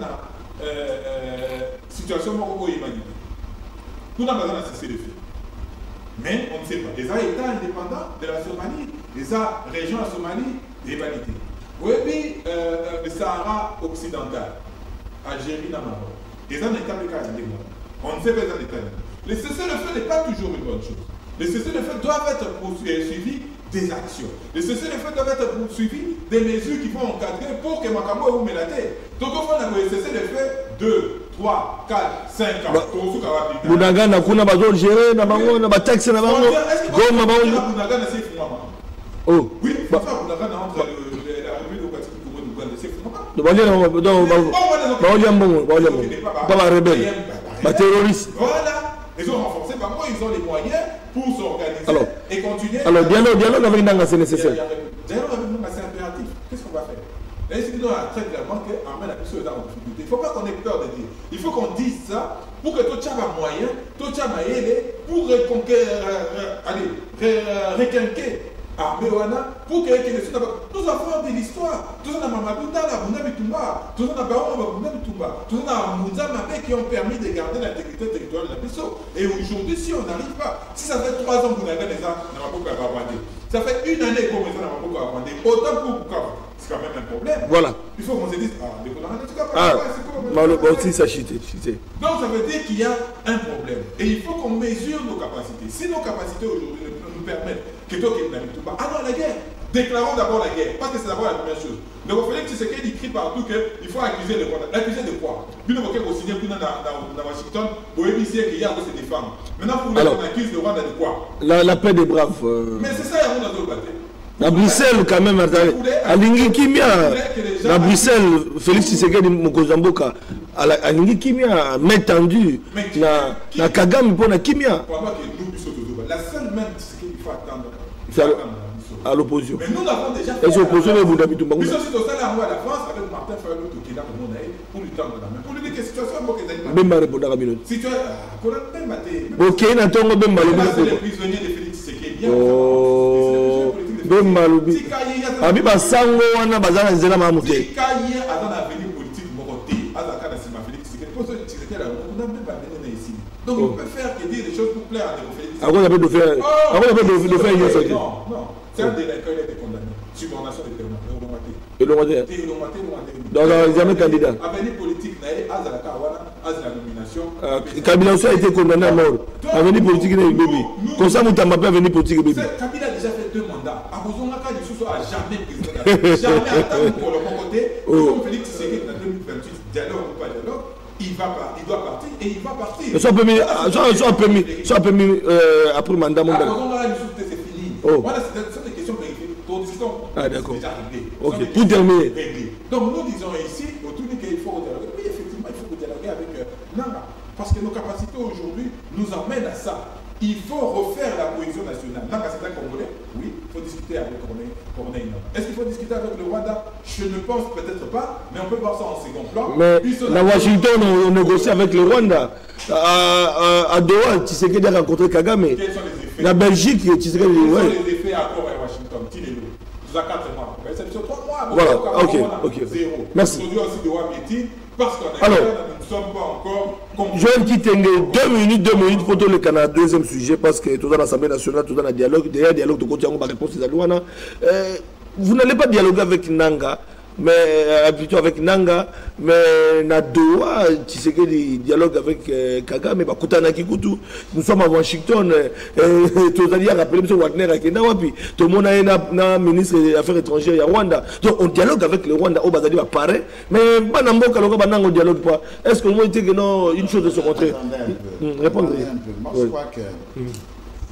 situation où il m'a dit. Nous n'avons pas besoin de cesser de faire. Mais on ne sait pas. Les États indépendants de la Somalie, les régions de Somalie, les validités. Vous voyez, le Sahara occidental, Algérie, Maroc. Les États on ne sait pas les États. Le cessez-le-feu n'est pas toujours une bonne chose. Les cessez-le-feu doivent être suivis des actions. Les cessez-le-feu doivent être suivis des mesures qui vont encadrer pour que Makamo ou Melate. Donc on va cessez-le-feu 2, 3, 4, 5 ans. Bunaga n'a pas besoin gérer, n'a pas besoin de taxes, n'a pas besoin de Bunaga n'a pas besoin. Oh. Oui, Bunaga n'a entre la République démocratique du Congo et l'Ouganda, c'est voilà, ils ont renforcé, par contre ils ont les moyens pour s'organiser et continuer. Alors, dialogue avec Nanga, c'est nécessaire. Dialogue avec Nanga, c'est impératif. Qu'est-ce qu'on va faire? Et c'est donc très clairement que l'armée a plus en difficulté. Il ne faut pas qu'on ait peur de dire. Il faut qu'on dise ça pour que tout ça va moyen, tout ça va aider pour requinquer armée pour que nous avons de l'histoire. Tout ça dans Mamadou Tala, Bunda Bitumba, tout ça dans Baron, Bunda Bitumba, tout ça dans Mounza Mabé qui ont permis de garder l'intégrité territoriale de la Bissau. Et aujourd'hui, si on n'arrive pas, si ça fait 3 ans que vous avez des gens dans Maboko à Babandé, ça fait 1 année qu'on est dans Maboko à Babandé, autant pour Bukavu. C'est quand même un problème. Voilà. Il faut qu'on se dise, mais on a aussi ça chité. Donc ça veut dire qu'il y a un problème. Et il faut qu'on mesure nos capacités. Si nos capacités aujourd'hui nous permettent que toi qui es dans alors la guerre. Déclarons d'abord la guerre, parce que c'est d'abord la première chose. Donc il fallait que Tshisekedi crie partout qu'il faut accuser le Rwanda. L'accuser de quoi? Puis le Moké aussi bien dans Washington, pour éviter qu'il y a se défendre. Maintenant, pour qu'on accuse le Rwanda de quoi? La paix des braves. Mais c'est ça, on a d'autres batailles. À Bruxelles, quand même, à Lingi Kimia, à Bruxelles, Félix Tshisekedi Mokozamboka, à Lingi Kimia, main tendue, na Kagame pour na Kimia. La seule main qu'il faut attendre, à l'opposition. Mais nous l'avons déjà fait. Et c'est l'opposition de Boudabitumba. Nous aussi, au sein de la France, avec Martin Fayot qui est là pour lui tendre la main. Pour lui dire que la situation est bonne. Même pas répondre à la minute. Si tu as même battu. Ok, n'attends pas même c'est les prisonniers de Félix Tshisekedi. Oh. Même maloubi. Abi basango wana bazana nzela mamuté. Si Kaye a dans l'avenir politique moroté, à la carte de Félix Tshisekedi, pour ceux qui étaient là, on n'a même pas mené ici. Donc on peut faire que dire des choses pour plaire à Félix Tshisekedi. Avant d'avoir de faire, non. C'est un délinquant, il a été condamné. Subordination de terme. Et le Rwandais. Donc, jamais candidat. Avenir politique, la nomination. Kabila aussi a été condamné à mort. Avenir politique, il est bébé. Comme ça, Moutamba peut avenir politique, bébé. Kabila a déjà fait 2 mandats. Abozonaka, il ne jamais président. Jamais attendu pour le bon côté. Comme Félix Tshisekedi en 2028, dialogue ou pas dialogue. Il doit partir et il va partir. Soit un peu mis après le mandat mondial. C'est fini. Voilà, c'est des questions vérifiées. Ah, d'accord. C'est déjà réglé. Ok, pour terminer. Donc nous disons ici, autour du qu'il faut dialoguer. Oui, effectivement, il faut dialoguer avec Nanga. Parce que nos capacités aujourd'hui nous emmènent à ça. Il faut refaire la cohésion nationale. Nanga, c'est un Congolais. Oui, il faut discuter avec Corneille. Est-ce qu'il faut discuter avec le Rwanda? Je ne pense peut-être pas, mais on peut voir ça en second plan. Mais à Washington, on négocie avec le Rwanda. À Doha, Tshisekedi a rencontré Kagame. Quels sont les effets? La Belgique, Tshisekedi. Quels sont les effets à accord à Washington? Tirez-le. Vous avez 4 mois. C'est sur 3 mois. Voilà, ok. Zéro. Merci. Aujourd'hui aussi de Wameti, parce qu'on est alors, nous ne sommes pas encore. Joël Kitenge, 2 minutes pour tout le Canada. Deuxième sujet, parce que tout dans l'Assemblée nationale, tout dans le dialogue, derrière le dialogue de Kotiango, ma réponse est à Luana. Vous n'allez pas dialoguer avec Nanga, mais plutôt avec Nanga, mais Nadoa, Tshisekedi dialogue avec Kagame, mais Kutana Kikutu. Nous sommes à Washington, tout à l'heure, rappelez M. Wagner à Kenawapi, tout le monde a un ministre des Affaires étrangères à Rwanda. Donc on dialogue avec le Rwanda, au Bazali apparaît, mais Banambo Kaloga Banang on dialogue pas. Est-ce que vous dites que non, une chose de se montrer? Répondez. Moi je crois que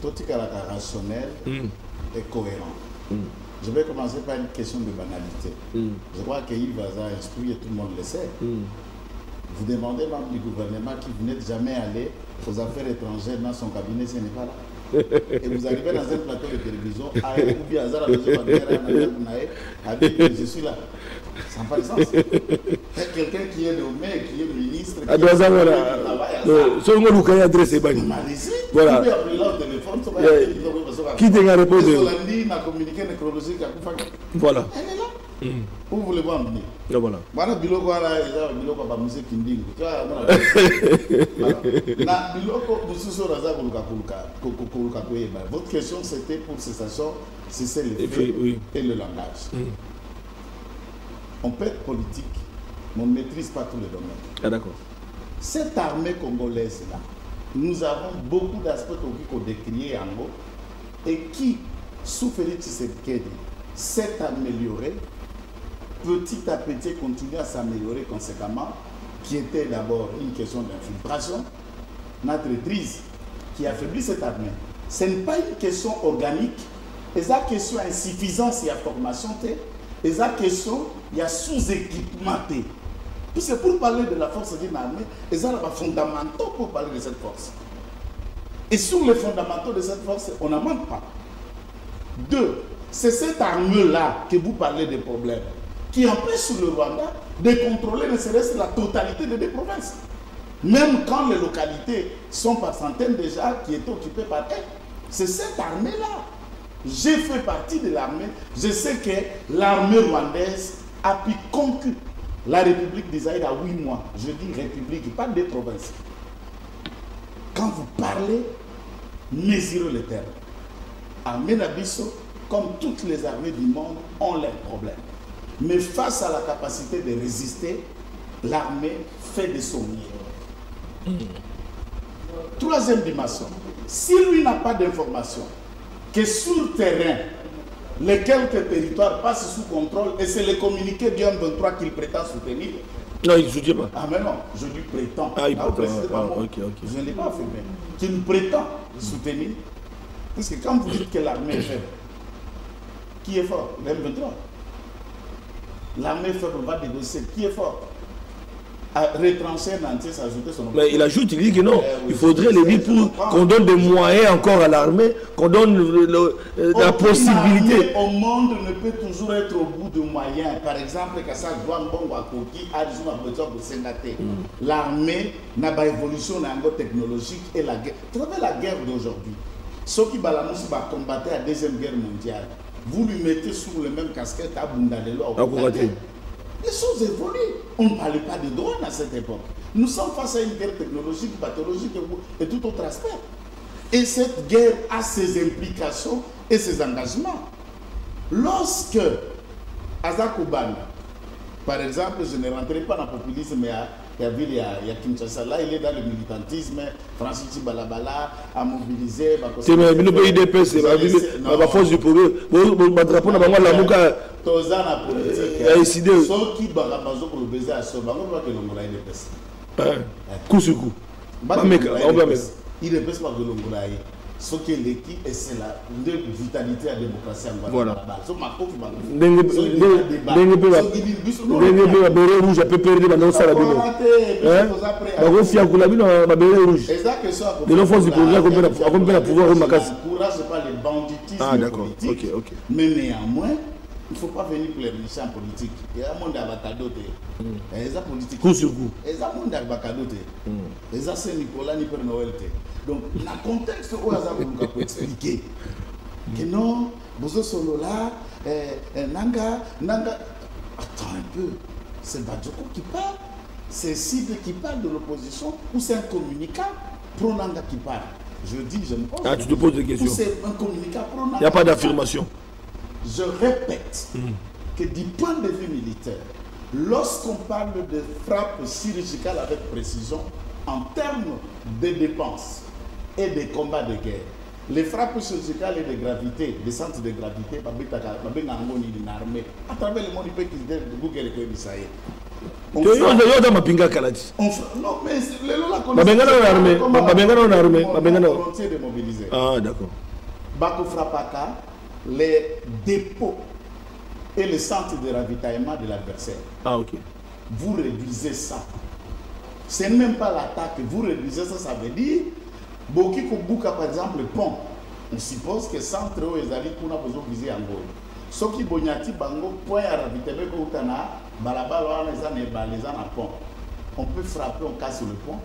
tout est rationnel et cohérent. Je vais commencer par une question de banalité. Je crois que Yves Vaza a instruit et tout le monde le sait. Vous demandez membre du gouvernement qui venait jamais aller aux affaires étrangères dans son cabinet, ce n'est pas là. Et vous arrivez dans un plateau de télévision, ou bien Azar je suis là. Ça n'a pas de sens. Quelqu'un qui est nommé, qui est ministre, qui est adressé. Voilà. Qui t'a répondu? Voilà. Elle est là. Où voulez-vous emmener? Voilà. Voilà, biloko ala eza biloko ba musique ndingo. Tu vois, na biloko bususo raza kuluka koyeba. Votre question c'était pour cessation, c'est les faits et le langage. On peut être politique, mais on ne maîtrise pas tous les domaines. Ah, d'accord. Cette armée congolaise-là, nous avons beaucoup d'aspects qu'on décrit en haut et qui, sous Félix Tshisekedi, s'est amélioré, petit à petit continue à s'améliorer conséquemment, qui était d'abord une question d'infiltration, notre crise qui affaiblit cette armée. Ce n'est pas une question organique, c'est une question d'insuffisance et de formation. Et la question, il y a sous-équipement. Tout c'est pour parler de la force d'une armée, et ça, il y a fondamentaux pour parler de cette force. Et sur les fondamentaux de cette force, on n'en manque pas. 2, c'est cette armée-là que vous parlez des problèmes, qui empêche le Rwanda de contrôler ne serait-ce la totalité des provinces. Même quand les localités sont par centaines déjà qui étaient occupées par elle. C'est cette armée-là. J'ai fait partie de l'armée. Je sais que l'armée rwandaise a pu conquérir la République d'Israël à 8 mois. Je dis République, pas des provinces. Quand vous parlez, mesurez le terrain. Armée Nabiso, comme toutes les armées du monde, ont leurs problèmes. Mais face à la capacité de résister, l'armée fait de son mieux. Troisième dimension, si lui n'a pas d'information, que sur le terrain, les quelques territoires passent sous contrôle, et c'est le communiqué du M23 qu'il prétend soutenir. Non, il ne soutient pas. Ah mais non, je lui prétends. Ah, il prétend. Je ne l'ai pas fait, mais qu'il prétend soutenir. Parce que quand vous dites que l'armée est faible, qui est fort? Le M23. L'armée faible va négocier. Qui est fort? À retrancher Nantes, s'ajouter son nom. Mais il ajoute, il dit que non, il faudrait les dire pour qu'on donne des moyens encore à l'armée, qu'on donne la possibilité. Au monde ne peut toujours être au bout de moyens. Par exemple, l'armée n'a pas évolution technologique et la guerre. Vous savez la guerre d'aujourd'hui. Ceux qui combattaient à la Deuxième Guerre mondiale, vous lui mettez sous le même casquette à Bundalelo. Les choses évoluent. On ne parlait pas de drones à cette époque. Nous sommes face à une guerre technologique, pathologique et tout autre aspect. Et cette guerre a ses implications et ses engagements. Lorsque Azakoban, par exemple, je ne rentrerai pas dans le populisme, mais il y a Kinshasa, là, il est dans le militantisme, Francis Tibalabala a mobilisé. C'est le IDP, c'est la force du progrès. Le drapeau n'a pas la mouka. Tozana politique. Ceux qui barabazo pour le baiser à ce moment, on va que l'on ait des pèses. Coup sur coup. Il ne pèse pas de l'ongolaï. Ce qui est l'équipe, et c'est la vitalité à la démocratie en Guadeloupe. Voilà. Ah d'accord, ok. Mais néanmoins, il ne faut pas venir pleurnicher en politique. Il y a un monde à Bakadote. Il y a politique. Coup sur coup. Il y a un monde à Bakadote. Il y a Saint-Nicolas, ni Père Noël. Donc, dans le contexte où on peut expliquer que non, vous solo là, Nanga. Attends un peu. C'est Badjoko qui parle. C'est Sid qui parle de l'opposition ou c'est un communicant pro-Nanga qui parle? Je dis, je me pose. Ah, tu te poses des questions. Ou c'est un communicant pro-Nanga? Il n'y a pas d'affirmation. Je répète que du point de vue militaire, lorsqu'on parle de frappe chirurgicale avec précision, en termes de dépenses et de combats de guerre, les frappes chirurgicales et de gravité, des centres de gravité, à travers le monde, il peut qu'ils disent de Google et d'Israël. Non, mais c'est de mobiliser. Ah, d'accord. Bako Frappaka, les dépôts et les centres de ravitaillement de l'adversaire. Ah, ok. Vous réduisez ça. Ce n'est même pas l'attaque. Vous réduisez ça, ça veut dire, Boki Kobuka, par exemple, le pont. On suppose que centre où ils allaient pour nous viser en gros. Ce qui Bonyati Bango, point à ravitaillement, pont. On peut frapper, on casse le pont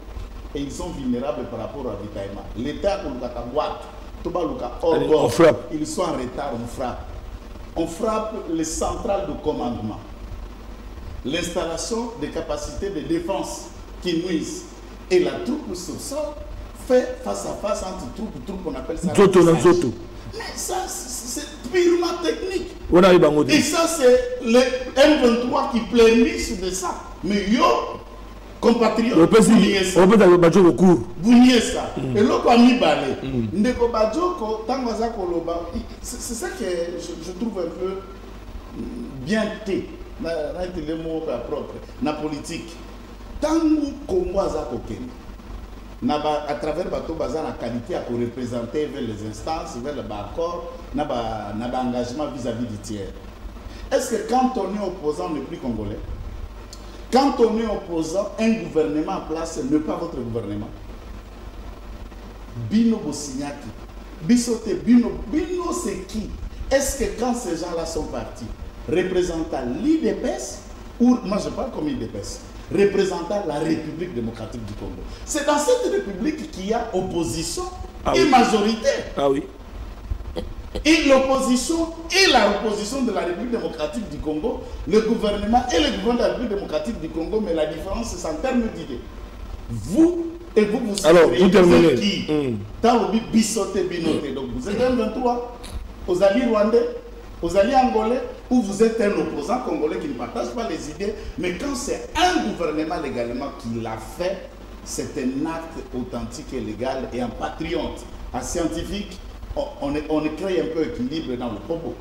et ils sont vulnérables par rapport au ravitaillement. L'État, on frappe. Ils sont en retard, on frappe. On frappe les centrales de commandement. L'installation des capacités de défense qui nuisent. Et la troupe sur sol fait face à face entre troupes, on appelle ça. Mais ça, c'est purement technique. Et ça, c'est le M23 qui pleurniche de ça. Mais yo, compatriotes, vous niez ça. Vous niez ça. Et l'autre a mis balai. C'est ça que je trouve un peu bien té. Le mot propre. La politique. Tant qu'on voit ça, à travers bateau bazar la qualité à représenter vers les instances, vers le accord, n'a engagement vis-à-vis du tiers. Est-ce que quand on est opposant, on n'est plus congolais? Quand on est opposant, un gouvernement en place n'est pas votre gouvernement. Bino Bosignaki, Bisote, Bino c'est qui? Est-ce que quand ces gens-là sont partis, représentant l'IDPS, ou moi je parle comme IDPS, représentant la République démocratique du Congo. C'est dans cette République qu'il y a opposition et majorité. Ah oui. Et l'opposition et la opposition de la République démocratique du Congo, le gouvernement et le gouvernement de la République démocratique du Congo, mais la différence c'est en termes d'idées. Vous et vous, vous terminez. Qui donc vous êtes un 23, aux alliés rwandais, aux alliés angolais, ou vous êtes un opposant congolais qui ne partage pas les idées, mais quand c'est un gouvernement légalement qui l'a fait, c'est un acte authentique et légal et un patriote, un scientifique. On crée un peu d'équilibre dans le propos.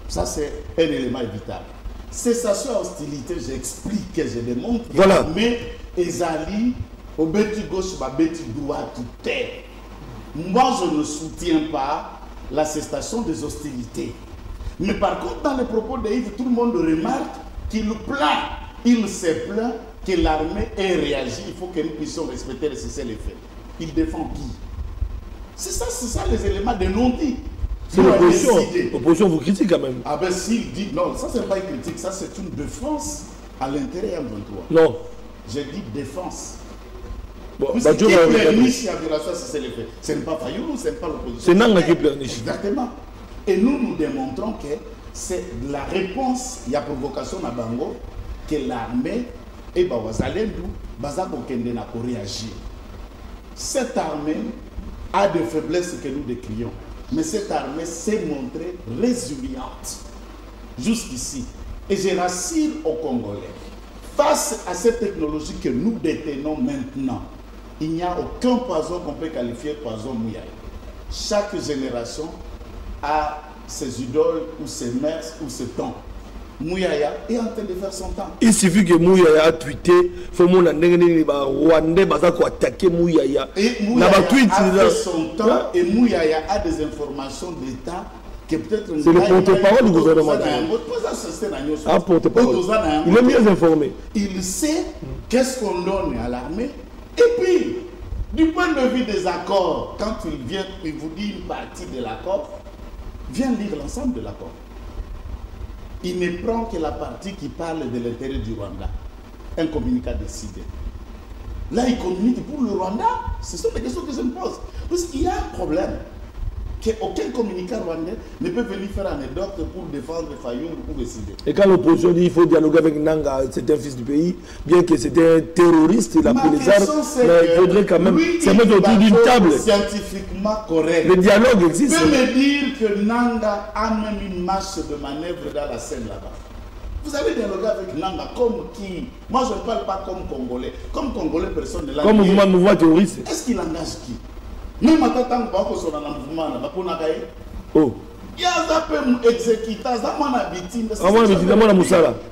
Ça, c'est un élément évitable. Cessation à hostilité, j'explique, je démontre. Voilà. Mais Ezali, au bêtis gauche, au bêtis droit, tout est. Moi, je ne soutiens pas la cessation des hostilités. Mais par contre, dans les propos de Yves, tout le monde remarque qu'il plaint. Il se plaint que l'armée ait réagi. Il faut que nous puissions respecter le cessez-le-feu. Il défend qui? C'est ça les éléments de non-dit. C'est l'opposition. L'opposition vous critique quand même. Ah ben s'il dit, non, ça c'est pas une critique, ça c'est une défense à l'intérieur M23. Non. J'ai dit défense. Bon, qui pleurniche la violation, c'est le fait. Ce n'est pas Fayoulou, ce n'est pas l'opposition. C'est Nanga qui pleurniche. Exactement. Et nous démontrons que c'est la réponse, il y a provocation à Bango, que l'armée et Bawazalendou, Bazako Kende n'a pas réagi. Cette armée a des faiblesses que nous décrions. Mais cette armée s'est montrée résiliente jusqu'ici. Et je rassure aux Congolais, face à cette technologie que nous détenons maintenant, il n'y a aucun poison qu'on peut qualifier de poison Mouyaya. Chaque génération a ses idoles ou ses mères ou ses temps. Mouyaya est en train de faire son temps. Il suffit que Mouyaya a tweeté, il faut que les Rwandais attaquer Mouyaya. Et Mouyaya a fait son temps et Mouyaya a des informations d'État que peut-être... C'est le porte-parole du gouvernement. Ah, porte-parole. Il est mieux informé. Il sait qu'est-ce qu'on donne à l'armée. Et puis, du point de vue des accords, quand il vient, il vous dit une partie de l'accord, viens lire l'ensemble de l'accord. Il ne prend que la partie qui parle de l'intérêt du Rwanda. Un communiqué décidé. Là, il communique pour le Rwanda. Ce sont des questions que je me pose. Parce qu'il y a un problème. Qu'aucun communicant rwandais ne peut venir faire anecdote pour défendre Fayoum ou pour décider. Et quand l'opposition dit qu'il faut dialoguer avec Nanga, c'est un fils du pays, bien que c'était un terroriste, il a pris les armes, mais il faudrait quand même se mettre autour d'une table. Scientifiquement correct. Le dialogue existe. Vous me dire que Nanga a même une marche de manœuvre dans la scène là-bas. Vous avez dialogué avec Nanga comme qui? Moi je ne parle pas comme Congolais. Comme Congolais, personne ne l'a dit. Comme mouvement terroriste. Est-ce qu'il engage qui? Même à tant que vous êtes dans le mouvement, vous avez dit, oh. Il y a un exécutant, ça m'a habitué.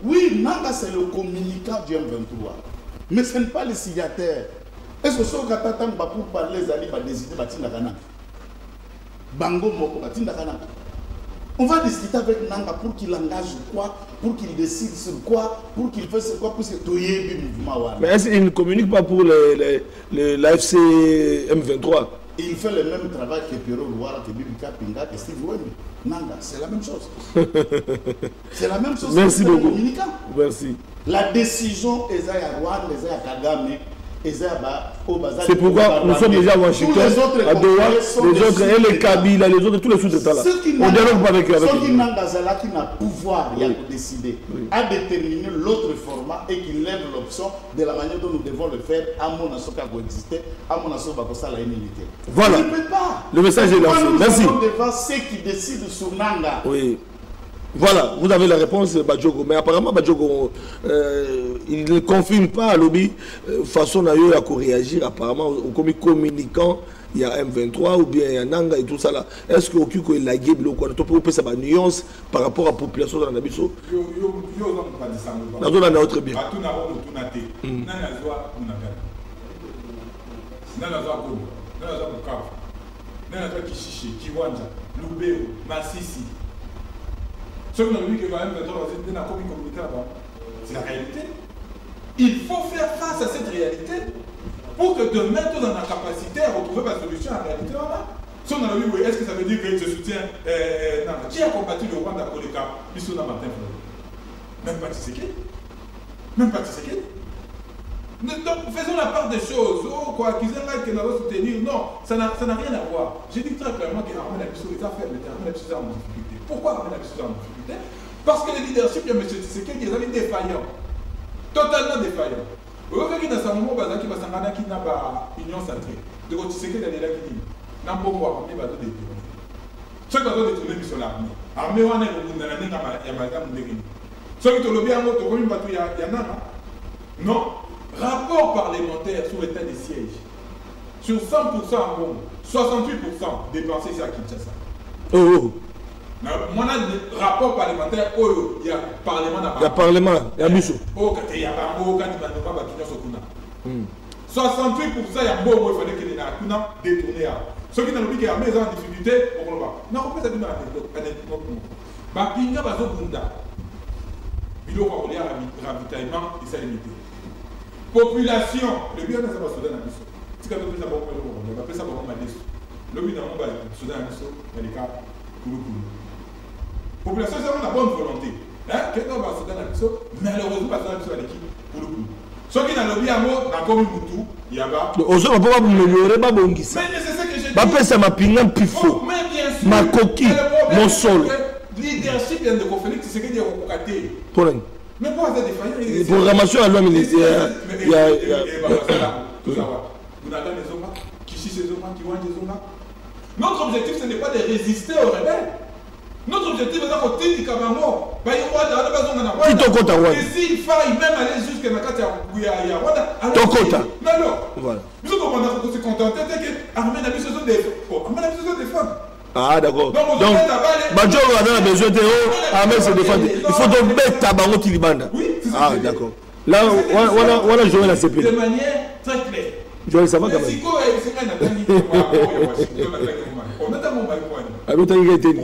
Oui, Nanga c'est le communicant du M23. Mais ce n'est pas le signataire. Est-ce que ce que tu pour parler, les alliés vont décider de Bango Moko, on va discuter avec Nanga pour qu'il engage quoi, pour qu'il décide sur quoi, pour qu'il fasse quoi, pour que tout y ait mouvement. Mais est-ce qu'il ne communique pas pour l'AFC M23? Il fait le même travail que Pierrot Louara, que Bibika Pinga, que Steve Wemby. Nanga, c'est la même chose. C'est la même chose. Merci beaucoup. Merci. La décision est à Rwanda, est à Kagame, c'est pourquoi nous sommes déjà à Washington, à Doha, les autres, et les Kabila, les autres, tous les sous-États là. On dialogue pas avec eux. Ceux qui n'a pouvoir, il y a pour décider, à déterminer l'autre format et qui lève l'option de la manière dont nous devons le faire à mon asso qui a coexisté, à mon asso qui a la immunité. Voilà. Il ne peut pas. Le message est lancé. Merci. Nous sommes devant ceux qui décident sur Nanga. Oui. Voilà, vous avez la réponse, Badjogo. Mais apparemment, Badjogo, il ne confirme pas à lobby façon à réagir. Apparemment, comme communicant, il y a M23 ou bien il y a Nanga et tout ça là. Est-ce que Okiko est la gueule ou quoi? Tu peux faire une nuance par rapport à la population dans la Nabiso? Dans la autre bien. Ceux qui ont vu que quand même c'est la réalité. Il faut faire face à cette réalité pour que demain, tous dans la capacité à retrouver ma solution à la réalité. Si on a le oui, est-ce que ça veut dire que je soutiens qui a combattu le Rwanda pour les cas? Même pas Tshisekedi. Même pas Tshisekedi. Donc faisons la part des choses. Oh, quoi, qu'ils aient que nous allons soutenir. Non, ça n'a rien à voir. J'ai dit très clairement qu'Armel Abisso est affaire, mais Armel Abisso est en difficulté. Pourquoi Armel Abisso est en difficulté? Parce que le leadership de M. Tshisekedi est défaillant. Totalement défaillant. Vous voyez que dans ce moment, il va s'en aller qui n'a pas union sacrée. Donc Tshisekedi est là qui dit. N'a pas voir l'armée va te détourner. Ceux qui vont détourner sur l'armée. L'armée, on est au bout de l'année, il y a madame Ndegini. Ceux qui te l'ont bien montré, il y en a. Non. Rapport parlementaire sur l'état des sièges. Sur 100% en Congo, 68% dépensés ici à Kinshasa. Oh. Moi, on a rapport parlementaire, il y a parlement. Il y a parlement, il y a Misso. Il y a Bango, quand il va nous battre sur Kuna. 68% il y a beaucoup, il fallait qu'il y ait Kuna détourné. Ceux qui n'ont pas l'armée sont en difficulté, on ne va pas. Non, on peut dire anecdote. Bapinga Bazo Bunda. Bilo Kaolia ravitaillement et sa limité. Population, le bien c'est pas Soudan à Misso. Si quand on fait ça, on va appeler ça pour Madesso. Le bien on va Soudan à Misso, il y a des cas Kouloukoulou. Population, c'est la bonne volonté. Quelqu'un va Soudan à Misso, malheureusement, pas Soudan à Misso à l'équipe Kouloukoulou. Ceux qui n'ont pas mot, dans comme Moutou, il y a pas. Aux autres, on ne peut pas améliorer, pas bon ça. Mais c'est ce que je dis. Après ça, ma pingan pifo. Ma coquille, mon sol. Leadership vient de Félix, c'est ce qu'il y a au Katé. Pour rien. Mais pour avoir des failles. Programmation à l'homme, il y a. Vous avez les hommes qui chissent les hommes, qui voient les hommes. Notre objectif, ce n'est pas de résister aux rebelles. Notre objectif est d'avoir dit que Kabango, et s'il faille même aller jusqu'à Rwanda, alors, voilà. Nous avons se contenter que Armée n'a plus besoin de défendre. Ah d'accord. Donc, Badjo a besoin de Armée se défendre. Il faut donc mettre Tabango Tilibanda. Oui, c'est ça. Ah d'accord. Là, on a joué la CP. De manière très claire. Joël, ça va quand même.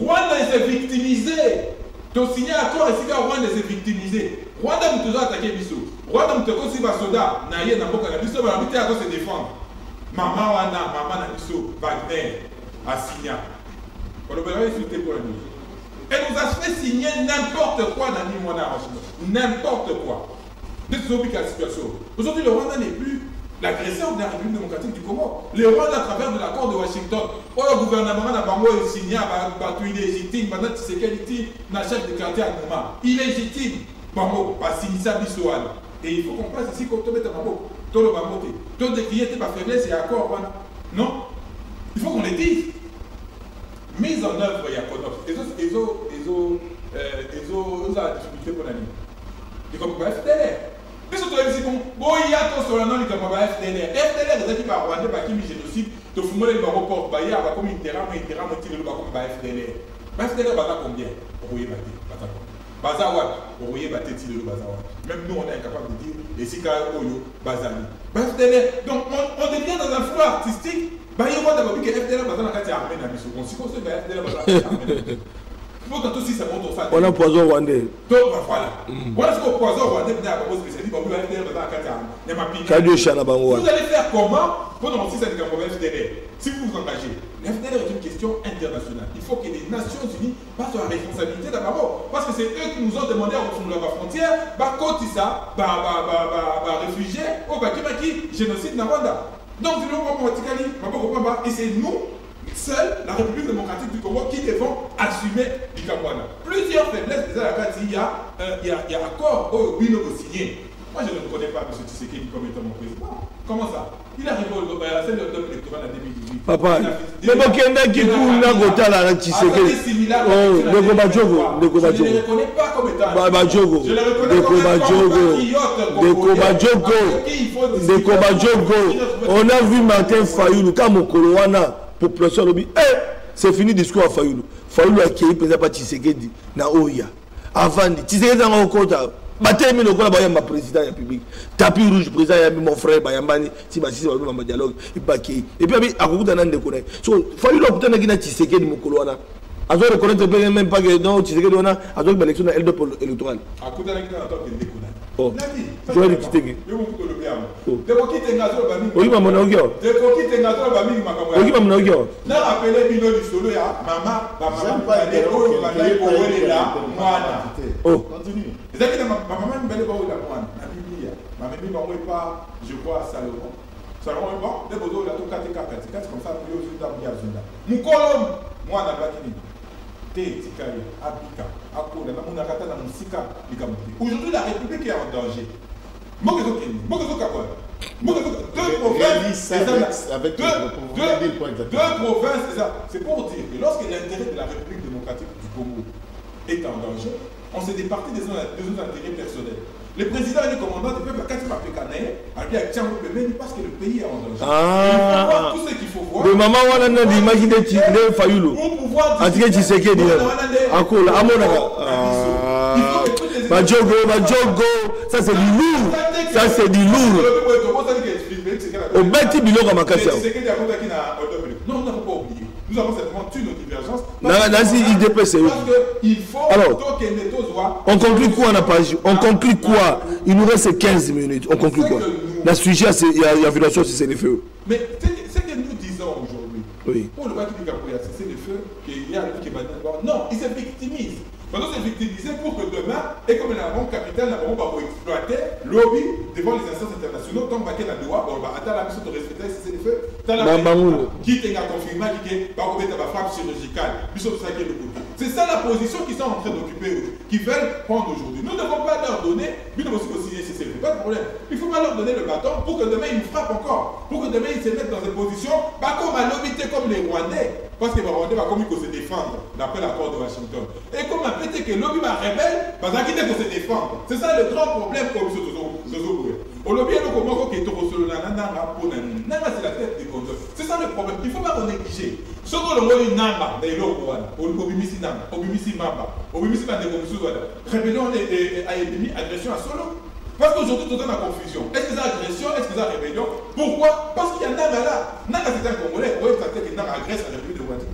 Rwanda s'est victimisé. Tu as signé un accord et si Rwanda s'est victimisé. Rwanda a toujours attaqué Bissou. Rwanda a toujours attaqué Soda. Naye n'a pas de Bissou, mais il a se défendre. Maman Wana, maman Bissou, Wagner, a signé. On le verra insulter pour la nuit. Elle nous a fait signer n'importe quoi dans l'Imoana. N'importe quoi. De la situation. Aujourd'hui, le Rwanda n'est plus l'agresseur de la République démocratique du Congo. Le Rwanda, à travers de l'accord de Washington, le gouvernement n'a pas signé à battre illégitime, maintenant Tshisekedi n'a chef de quartier à Noma. Illégitime. Bango, pas signé ça bisouane. Et il faut qu'on passe ici comme tout le Bango. Tout le Bango. Tout le qui était ma faiblesse et accord. Non. Il faut qu'on les dise. Mise en œuvre, il y a Konops. Ils ont la difficulté pour la nuit. Et comme FDLR. Mais surtout, il y a tout sur le nom du FDLR. FDLR, c'est qui va Rwanda, qui est génocide, de fumer les barreaux porte, il y a comme Intera, il le barreau FDLR. FDLR, baza combien? Rouillé batté. Bazawat, rouillé batté, le Bazawat. Même nous, on est incapable de dire, et si Oyo, Bazali. FDLR. Donc, on devient dans un flou artistique. Il y a d'abord que FDLR, Bazali, on s'y conseille, FDLR, Bazali. On a poison rwandais. Voilà. Voilà ce qu'on poison rwandais. Vous allez faire comment pour annoncer cette FDLR? Si vous vous engagez, l'FDLR est une question internationale. Il faut que les Nations Unies passent la responsabilité d'abord. Parce que c'est eux qui nous ont demandé à refermer leurs frontières. Réfugiés, qui génocide dans Rwanda. Donc, et c'est nous. Seule la République démocratique du Congo qui devons assumer du Kambwana. Plusieurs faiblesses déjà à il y a accord au Bino signé. Moi je ne connais pas M. Tshisekedi comme étant mon président. Comment ça? Il arrive à celle de l'électoral en 2018. Papa, mais bon, qui n'a pas la Tshisekedi. Oh, je ne le reconnais pas comme étant. Je le reconnais comme patriote. On a vu Martin Fayoulou, comme au Kolowana. Population lobby, c'est fini discours à Fayoulou. Fayoulou a accueilli président par Tshisekedi na Oya. Avant, Tshisekedi a encore battu le gola bayamba président de la République. Tapis rouge président y a mis mon frère bayambani si basi va ba dialogue et baké. Et puis à beaucoup d'années de connaître. So Fayoulou peut-être na Tshisekedi mokolo wana. Azo reconnaître même pas que non, tu sais que on a azo élection na L2 électorale. À côté de la déconnade. Oh. Je vais le quitter. Je vais vous le bien. De quoi quitter Ngazo Bami. Oui, maman Ogio. De quoi quitter Ngazo Bami Makamwa. Oui, maman Ogio. Na rappeler bino du solo ya maman bale o bale ko wele la mwana. Oh. Continue. C'est que maman bale ko wele la mwana. Na Biblia. Maman mi bango pas je crois à Salomon. Salomon bon, de bozo la to katika comme ça yo zuta bia zunda. Mukolom mwana bakini. Tikali, Abika, Akola, Namunakata, Namusika, Likamouti. Aujourd'hui, la République est en danger. Deux provinces, c'est ça. C'est pour dire que lorsque l'intérêt de la République démocratique du Congo est en danger, on s'est départi des autres intérêts personnels. Le président et le commandant du peuple, quand il m'a fait canner, a dit à Tiamou Pemeni parce que le pays est en danger. Il faut voir tout ce qu'il faut voir. Le maman, on a imaginé Fayoulou. Pour pouvoir dire tu sais qu'il y a Akola, Badjogo, ça c'est du lourd. Ça c'est du lourd. Au bâti bilo comme Akassia. Non, on n'a pas oublié. Nous avons certainement tué nos divergences. Alors, on conclut quoi on a pas. On conclut quoi? Il nous reste 15 minutes. On conclut quoi? La sujet, il y a violation si c'est les feux. Mais ce que nous disons aujourd'hui, oui. Pour le Baki Kapoya, c'est les feux qu'il y a qui va d'abord. Non, il se victimise. Maintenant, c'est victimisé pour que demain, et comme la banque capitale n'a pas exploiter lobby devant les instances internationales, tant que la loi, on va attendre la mission de respecter ces feux. Qui t'a confirmé qui va remettre la frappe chirurgicale, c'est ça la position qu'ils sont en train d'occuper, qu'ils veulent prendre aujourd'hui. Nous ne devons pas leur donner, mais nous aussi signer ces feux, pas de problème. Il ne faut pas leur donner le bâton pour que demain ils nous frappent encore, pour que demain ils se mettent dans une position, pas comme à l'obité comme les Rwandais, parce que les Rwandais vont comme ils se défendre d'après l'accord de Washington. Et comme un petit que l'objet va rebelle, parce qu'ils ne se défendre. C'est ça le grand problème comme ce au lobby, c'est la tête des contrôles. C'est ça le problème. Il ne faut pas négliger. Ce que l'on voit, Namba, Obimisi Namba, Obimisi Mamba, Obimisi Mamba, rébellion et agression à solo. Parce qu'aujourd'hui, tout est dans la confusion. Est-ce que c'est agression? Est-ce que c'est rébellion? Pourquoi? Parce qu'il y a Nanga là. Nanga, c'est un Congolais. Vous voyez, que Nanga agresse la République de Rwanda.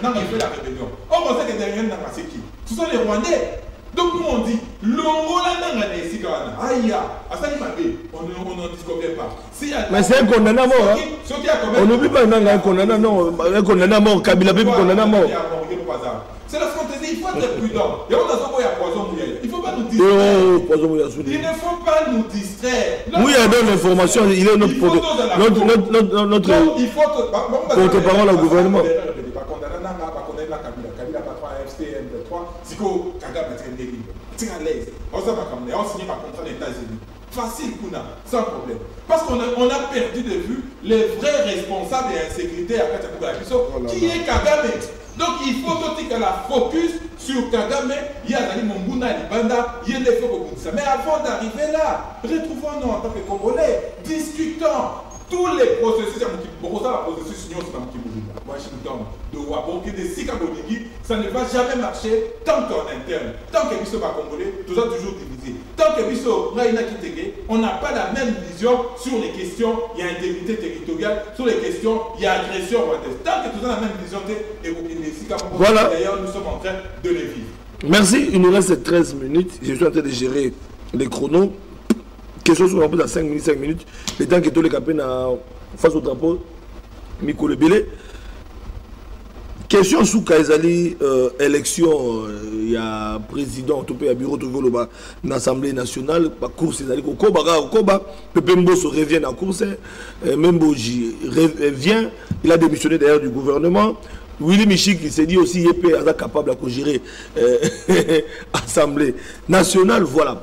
Nanga, il fait la rébellion. On pensait que derrière Nanga, c'est qui? Ce sont les Rwandais. Donc, nous, on dit, l'Ongola Nanga n'est ici quand même. Aïe, à ça, il m'a dit, on n'en discorde pas. Mais c'est un condamné à mort. On n'oublie pas Nanga, un condamné à mort. Kabila Bébé, condamné à mort. C'est la fantaisie, il faut être prudent. Et on a ce qu'il y a poison mouillé. Il ne faut pas nous distraire. Il ne faut pas nous distraire. Oui, il donne l'information, il est notre porte-parole au gouvernement. Facile, sans problème. Parce qu'on a perdu de vue les vrais responsables et insécurité à Katakoula. Qui est Kagame? Donc il faut que la focus sur Kagame, il y a Monguna, Libanda, il y a des feux comme ça. Mais avant d'arriver là, retrouvons-nous en tant que Congolais, discutons tous les processus. Washington, de Waboki, de Sikabonigi, ça ne va jamais marcher tant qu'en interne. Tant que Bisso va Congolais, tout ça toujours divisé. Tant que Bisso Raina Kitege, on n'a pas la même vision sur les questions, il y a intégrité territoriale, sur les questions, il y a agression. Tant que tout ça a la même vision, voilà. D'ailleurs, nous sommes en train de les vivre. Merci, il nous reste 13 minutes. Je suis en train de gérer les chronos. Question sur un peu dans 5 minutes. Le temps que tous les capitaines face au drapeau, Miko le Bélé. Question sous Kaizali, élection, il y a président, tout le bureau de l'Assemblée nationale, la course, Koba, Pepe Mbosso revient en course, Memboji revient, il a démissionné d'ailleurs du gouvernement. Willy Michik, il s'est dit aussi, il est capable de gérer l'Assemblée nationale. Voilà.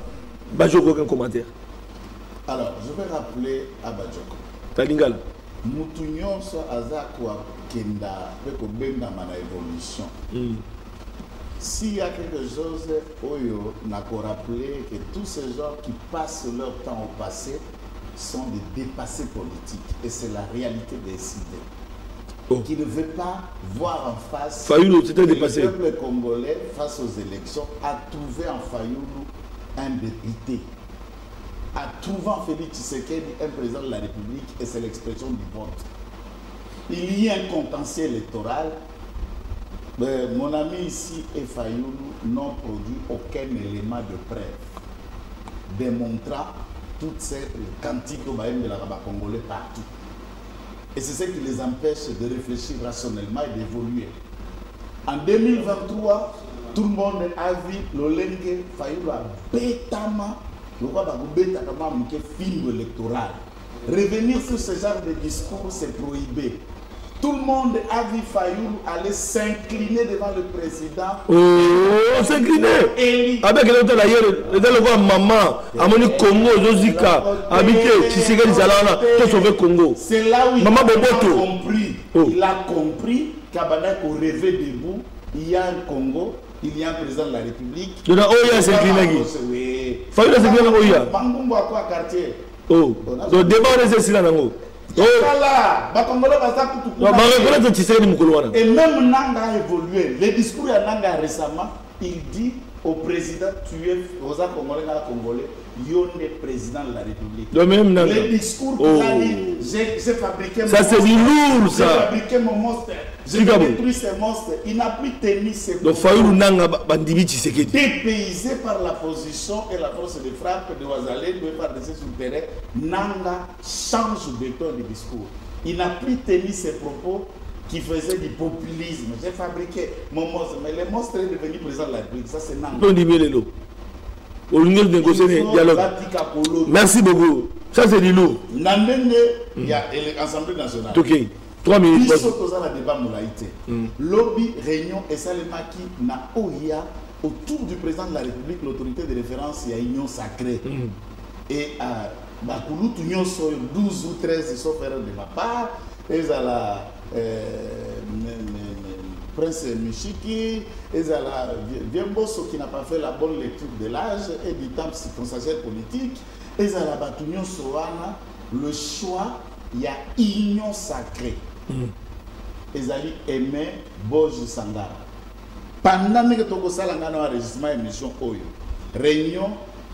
Bajoko, aucun commentaire. Alors, je vais rappeler à Bajoko. Talingala. Moutounion soit Azakwa Kenda, Benda Mana évolution. S'il y a quelque chose, Oyo n'a qu'à rappeler que tous ces gens qui passent leur temps au passé sont des dépassés politiques. Et c'est la réalité des idées. Qui ne veut pas voir en face le peuple congolais face aux élections a trouvé en Fayoulou un député. A trouvé en Félix Tshisekedi un président de la République et c'est l'expression du vote. Il y a un contentieux électoral Mon ami ici et Fayoulou n'ont produit aucun élément de preuve démontrant toutes ces quantités de la Congolais partout. Et c'est ce qui les empêche de réfléchir rationnellement et d'évoluer. En 2023, tout le monde a vu l'Olenge Fayoulou a bêtement, le roi Bagobeta comme un film électoral. Revenir sur ce genre de discours, c'est prohibé. Tout le monde a vu Fayoulou aller s'incliner devant le président. Oh, s'incliner. Avec le roi maman, Amoni Congo, Zozika, habité, Tshisekedi Zalana, tout sauver Congo. C'est là où il a compris. Il a compris qu'Abana qu'on rêvait debout, il y a un Congo, il y a un président de la République. Il y a Oya s'incliner. Fayoulou s'incliner Oya. Mangumbo à quoi quartier? Oh, donc débat on est là nango. Et même Nanga a évolué. Le discours de Nanga récemment, il dit au président, tu es aux Congolais, Yon est président de la République. Le discours qu'il a dit, j'ai fabriqué ça c'est du lourd ça. J'ai fabriqué mon monstre. J'ai détruit ces monstres. Il n'a plus tenu ses propos. Dépaysé par la position et la force de frappe de Ouazalé, de FARDC sur le terrain, Nanga change de ton de discours. Il n'a plus tenu ses propos qui faisaient du populisme. J'ai fabriqué mon monstre, mais le monstre est devenu président de la République. Ça c'est Nanga. Dialogue. Merci beaucoup. Ça c'est du lourd. Il y a l'Assemblée nationale. Ok. 3 minutes. Lobby, réunion et Salemaki na Oya autour du président de la République, l'autorité de référence, il y a union sacrée. Et à Bakoulou, 12 ou 13 sauf erreur de ma part, et à la Prince Michiki, et à la Viemboso qui n'a pas fait la bonne lecture de l'âge et du temps circonstanciel politique, et à la Batunion Soana, le choix, il y a union sacrée. Ezali aimé Boji Sangara. Pendant que tu as un enregistrement émission Oyo, réunion,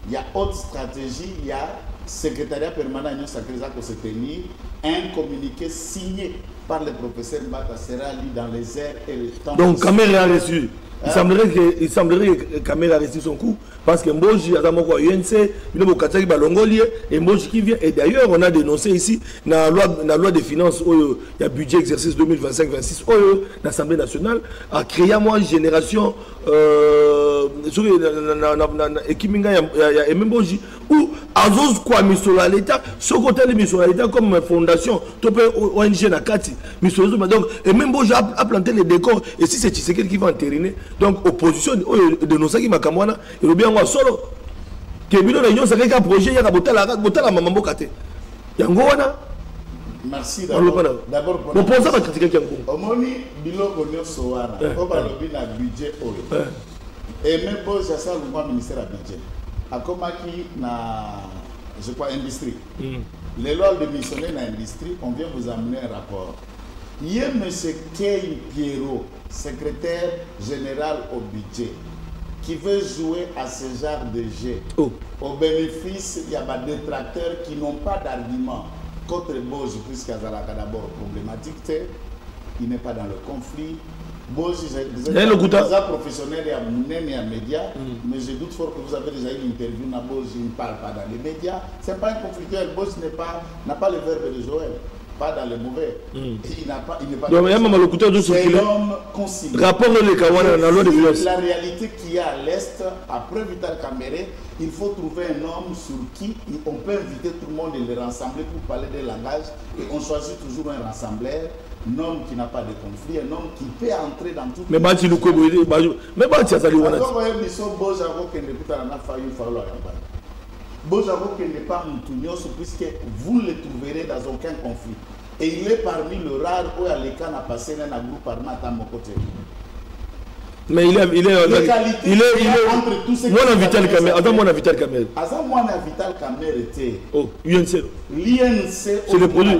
il y a haute stratégie, il y a secrétariat permanent union sacrée qui se tenir, un communiqué signé par le professeur Mbata sera lu dans les airs et le temps. Donc Kamel a reçu. Il semblerait que Kamel a reçu son coup parce que Mboji a d'abord UNC, il et Mboji qui vient. Et d'ailleurs, on a dénoncé ici dans la loi des finances, il y a budget exercice 2025-26, l'Assemblée nationale a créé une génération où Azos quoi Misola l'État, ce côté de Misola l'État comme fondation, tu peux ONG Nakati, Misola donc et même Mboji a planté les décors et si c'est Tshisekedi qui va entériner. Donc, opposition de nos sacs, Makamwana, il y a bien solo. Merci d'abord pour ça, va critiquer quelqu'un. Omoni, Bilo Gonyo Sowana, Obalobi na budget Oyo. Et même pour ça, le ministère a budget. A Komaki, je crois, industrie. Les lois de missionnaires dans l'industrie, on vient vous amener un rapport. Il y a M. Kei Pierrot, secrétaire général au budget, qui veut jouer à ce genre de jeu. Au bénéfice, il y a des détracteurs qui n'ont pas d'argument contre Boji, puisqu'Azalaka d'abord problématique, il n'est pas dans le conflit. Boji, vous êtes un professionnel et un média, mais je doute fort que vous avez déjà eu une interview, Boji ne parle pas dans les médias. Ce n'est pas un conflictuel, Boji n'a pas le verbe de Joël. Pas dans les mauvais. Il n'est pas. C'est l'homme concilié. Rapport au Lekawana, la loi de violence. La réalité qu'il y a à l'Est, après Vital Kamere, il faut trouver un homme sur qui on peut inviter tout le monde et les rassembler pour parler des langages. Et on choisit toujours un rassembleur, un homme qui n'a pas de conflit, un homme qui peut entrer dans tout. Mais Bati Luko, mais Bati Azaliwana. Bojavo qui n'est pas Moutounios, puisque vous ne le trouverez dans aucun conflit. Et il est parmi le rare où Aleka n'a passé un groupe armé à mon côté. Mais il est entre tous ces moi on a Vital Kamel. Attends, moi on a Vital Kamel. Attends, moi on a Vital Kamel était. Oh, UNC. L'INC, c'est le produit.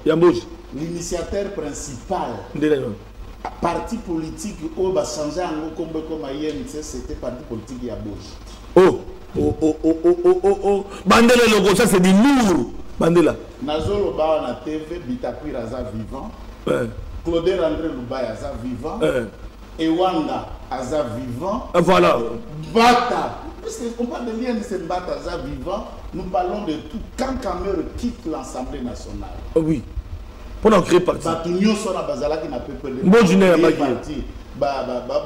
Yamboji. L'initiateur principal. Parti politique où va changer en comme INC, c'était parti politique Yamboji. Bandela logo, ça c'est du lourd. Bandela. Nazolo ba na TV Bitapi Raza vivant. Claude André Lubaya aza vivant. Ewanga aza vivant. Voilà. Bata. Puisqu'on parle de lien de ce Bata aza vivant, nous parlons de tout. Quand Cameroun quitte l'Assemblée nationale. Oui. Pour en créer parti. Batunyo sona bazala qui n'a pas peur de. Bon junior parti.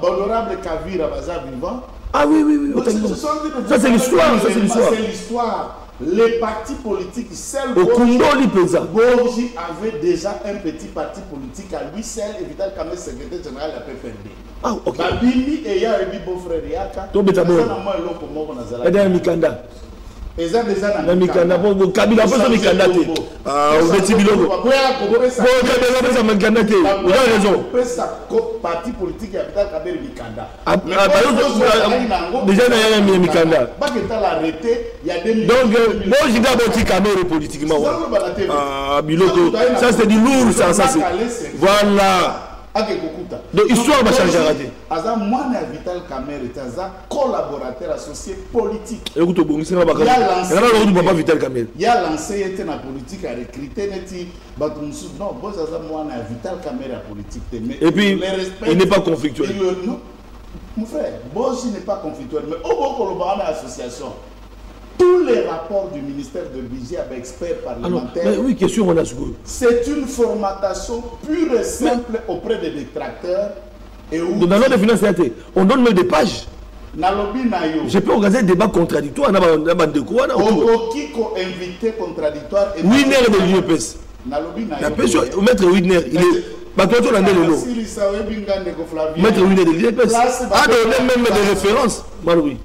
Honorable Kavira baza vivant. Ah oui. Ça c'est l'histoire. C'est l'histoire. Les partis politiques, seul Borgi avait déjà un petit parti politique à lui seul, et Vital Kamerhe, secrétaire général de la PPRD. Ah, ok. Babimi et Yarebi beau-frère Yaka. Mikanda. Ils ont déjà dans Mikanda. Bon, Kabila pas Mikanda. Ah, on est Tibilongo. Bon, Kabila pas Mikanda. Vous avez raison. Parti politique et Vital Kamerhe Mikanda. Déjà, il y a Mikanda. Donc, bon, j'ai d'abord dit Kamerhe politiquement. Ah, Biloko. Ça, c'est du lourd, ça. Voilà. Donc, l'histoire va changer. Moi, Vital Kamerhe est un collaborateur associé politique. Il a lancé la politique à recruter. Non, moi, Vital Kamerhe politique. Et puis, il n'est pas conflictuel. Mon frère, Boji n'est pas conflictuel, mais au Boko, association. Tous les rapports du ministère de budget avec experts parlementaires. Mais oui, question on a c'est une formatation pure et simple auprès des détracteurs. Et où dans l'ordre de finances, on donne même des pages. Je peux organiser des débats contradictoires. On a des quoi invité contradictoire. Winner de l'UEPS. Maître Winner, il est. Maître Winner de l'UEPS. Ah, même des références.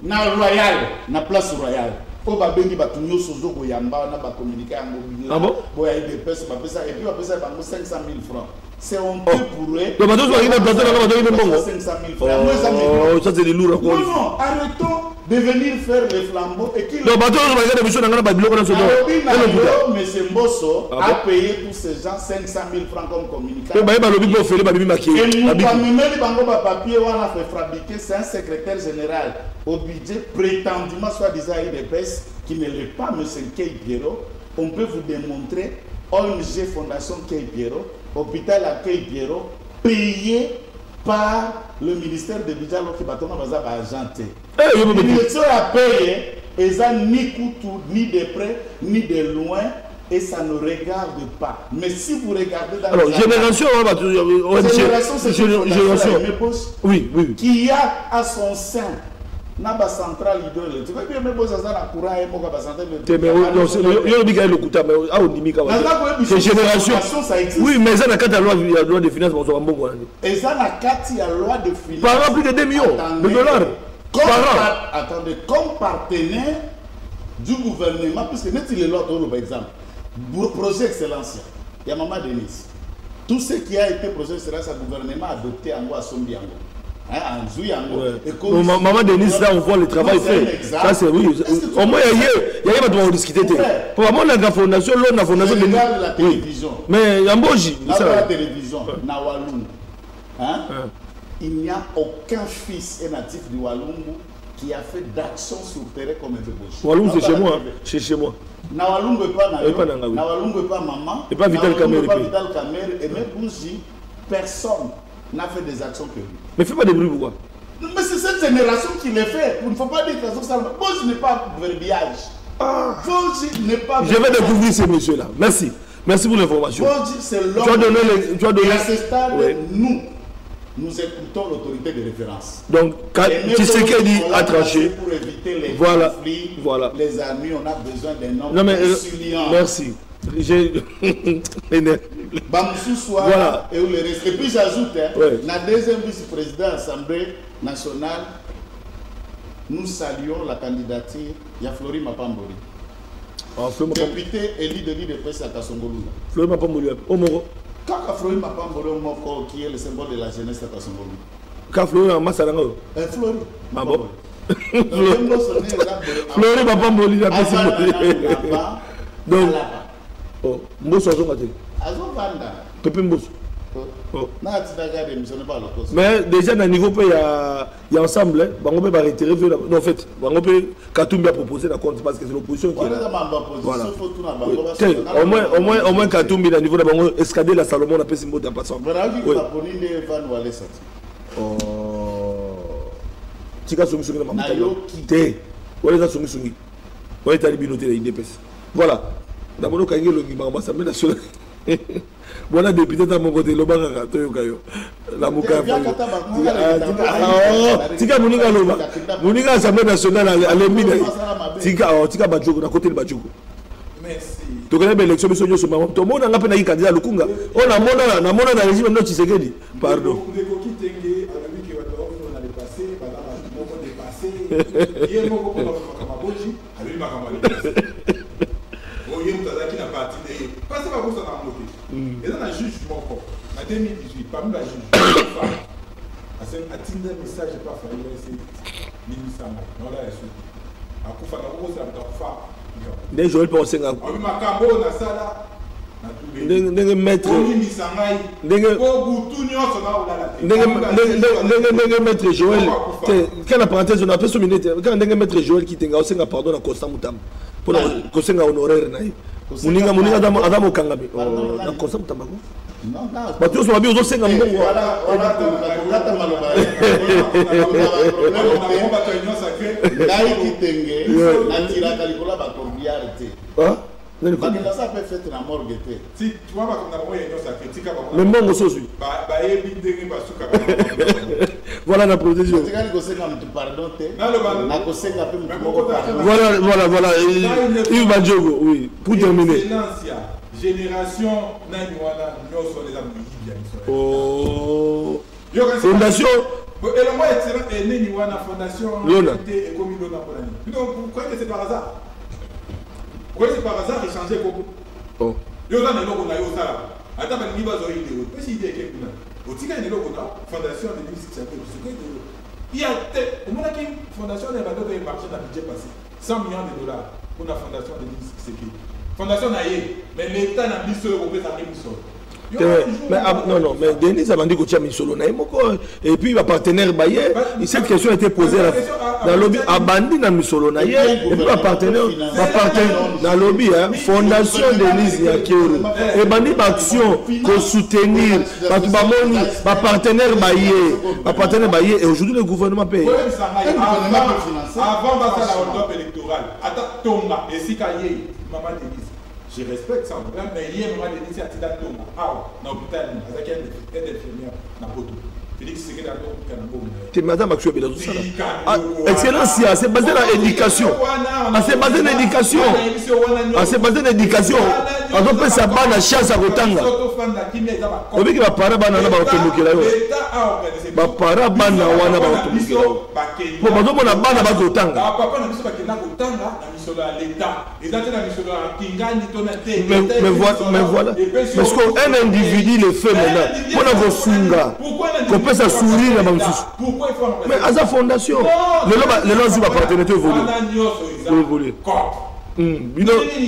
Na Royal, na place Royal. Pour babengi batunyo sozo ko yamba na ba communiquer en ah bon? Boya des personnes et puis on peut ça 500 000 francs. C'est honteux pour eux. Le bateau soit une plateau là, on donne bon. 500 000 francs. Ça c'est des lourds encore. Non, arrêtons de venir faire les flambeaux et qui le bateau on va regarder monsieur dans la babilo on a ce monsieur Mbosso a payé tous ces gens 500 000 francs comme communicateur. Ba ba lobi pour faire ba bibi maquillé. Et nous pas même bango ba papier on a fait fabriquer, c'est un secrétaire général au budget prétendument soi-disant IDPS qui ne l'est pas monsieur Kei Piero. On peut vous démontrer ONG Fondation Kei Piero, hôpital à Kei Piero payé par le ministère de budget alors que Batona Baza va agenter. Le ministère a payé et ça ni couture, ni de près, ni de loin, et ça ne regarde pas. Mais si vous regardez dans alors, génération, oui. Qui a à son sein Naba centrale idole. Tu vois bien mais bosa za na courant et moka ba centrale. C'est génération. Oui, mais ça n'a qu'à la loi de finances pour son bon. Et ça n'a qu'à la loi de finances. Par exemple, plus de 2 millions de dollars. Attendez, comme partenaire du gouvernement, puisque net il est l'autre par exemple, projet excellence, il y a Maman Denise. Tout ce qui a été projet excellence, le gouvernement a adopté en loi Sombiango. Maman Denise, là on voit le travail fait. Ça c'est oui. Au moins il y a pas de discuter. Pour moi la fondation, la fondation de la télévision. Mais Yamboji, la télévision, na Walungu. Il n'y a aucun fils et natif du Walungu qui a fait d'action sur terrain comme Mbeboji. Walungu c'est chez moi, c'est chez moi. Na Walungu pas na Walungu pas maman. Et pas Vital Kamerhe. Et même Bougie, personne n'a fait des actions que lui. Mais fais pas de bruit pourquoi? Mais c'est cette génération qui le fait. Il ne faut pas dire que ça ne n'est pas verbiage. Boji n'est pas. Je vais découvrir ces messieurs-là. Merci. Merci pour l'information. Boji, c'est l'homme. Tu as donné. Et à ce stade, nous écoutons l'autorité de référence. Donc, Tshisekedi a tranché. Pour éviter les conflits, les amis, on a besoin d'un homme. Non mais merci. J'ai voilà. Et puis j'ajoute, la deuxième vice-président de l'Assemblée nationale, nous saluons la candidature de Flori Mapamboli. Député élu de l'IDPS à Kasongolou. Flori Mapamboli, au Moro. Quand Flori Mapamboli, qui est le symbole de la jeunesse à Kasongolou. Quand Flori a Massarango. Flori. Ah bon? Flori Mapamboli, la possibilité. Donc, oh, Mbosso a zonga te. Azovanda. Pepe Mbosso. Mais déjà, dans le niveau, il y a ensemble. On peut retirer. Non, en fait, on peut Katumbi a proposé la compte parce que c'est l'opposition qui est là. Voilà. Au moins Katumbi, dans le niveau de la escadrer la Salomon, on a fait ce mot en passant. Tika Songi Songi na mamuta te wala Songi Songi wala tali binoté la IDPS voilà d'abord quand il y a l'Assemblée nationale voilà député dans mon côté lobanga to yokayo la muka tika muninga loba muninga Assemblée nationale alembi tika bajoko na côté de bajoko merci to kana élection biso nyoso mama to mona ngapa na candidat lukunga on a mona na régime no Tshisekedi pardon maître Joël quand la parenthèse on a fait ce minute quand maître Joël qui tenga osenga pardon na Constant Mutam pour kosenga honoraire naï muninga adamo kangabe na Constant Mutam non ba tous mabi ozo senga mbongo mais bon, voilà la protection. Voilà. Il va dire, oui, pour terminer. Génération, oh. Fondation. Et le mois excellent est né niveau la fondation. Lona. Et comme Lona pour l'année. Donc, pourquoi c'est par hasard? Pourquoi c'est par hasard échanger beaucoup? Oh. Yo dans le logo na yo ça. Attends, mais il va zoyer de haut. Parce qu'il dit que au tika ne logo na fondation de musique ça peut il y a au moins une fondation de bateau de marché dans le budget passé 100 millions de dollars pour la fondation de musique c'est qui fondation na yé mais l'état n'a mis sur européen ça mis sur mais non, mais Denis a dit que tu as mis solo et puis le partenaire Baye, cette question a été posée dans le lobby à Bandi dans le solo et puis le partenaire dans le lobby fondation Denis Yakioro et Bandi action pour soutenir le partenaire Baye et aujourd'hui le gouvernement paye. Avant la hold-up électorale, attends Tonga et Sikaye, Maman Denis. Je respecte ça, mais hier, moi, je dis à Tida Tonga, dans l'hôpital, avec une infirmière, dans le poteau. Félix, c'est que dans le c'est madame Axio Bela tout ça. Excellence, c'est basé dans l'éducation. C'est basé dans l'éducation. C'est basé dans l'éducation. On peut ça ban la chance à Rotanga. On veut que ma parole ban na ba otomoki la yo. Ba parole ban na wana ba otomoki la yo. Pour bazo bona ban na ba Rotanga. Papa na biso ba kena Rotanga na misolo ya l'état. Ezate na misolo ya Kingani tonate. Mais voilà. Parce qu'un individu le fait maintenant. Pour la gosunga. Qu'on peut ça sourire la banque. Mais à sa fondation, le nom du partenaire évolue.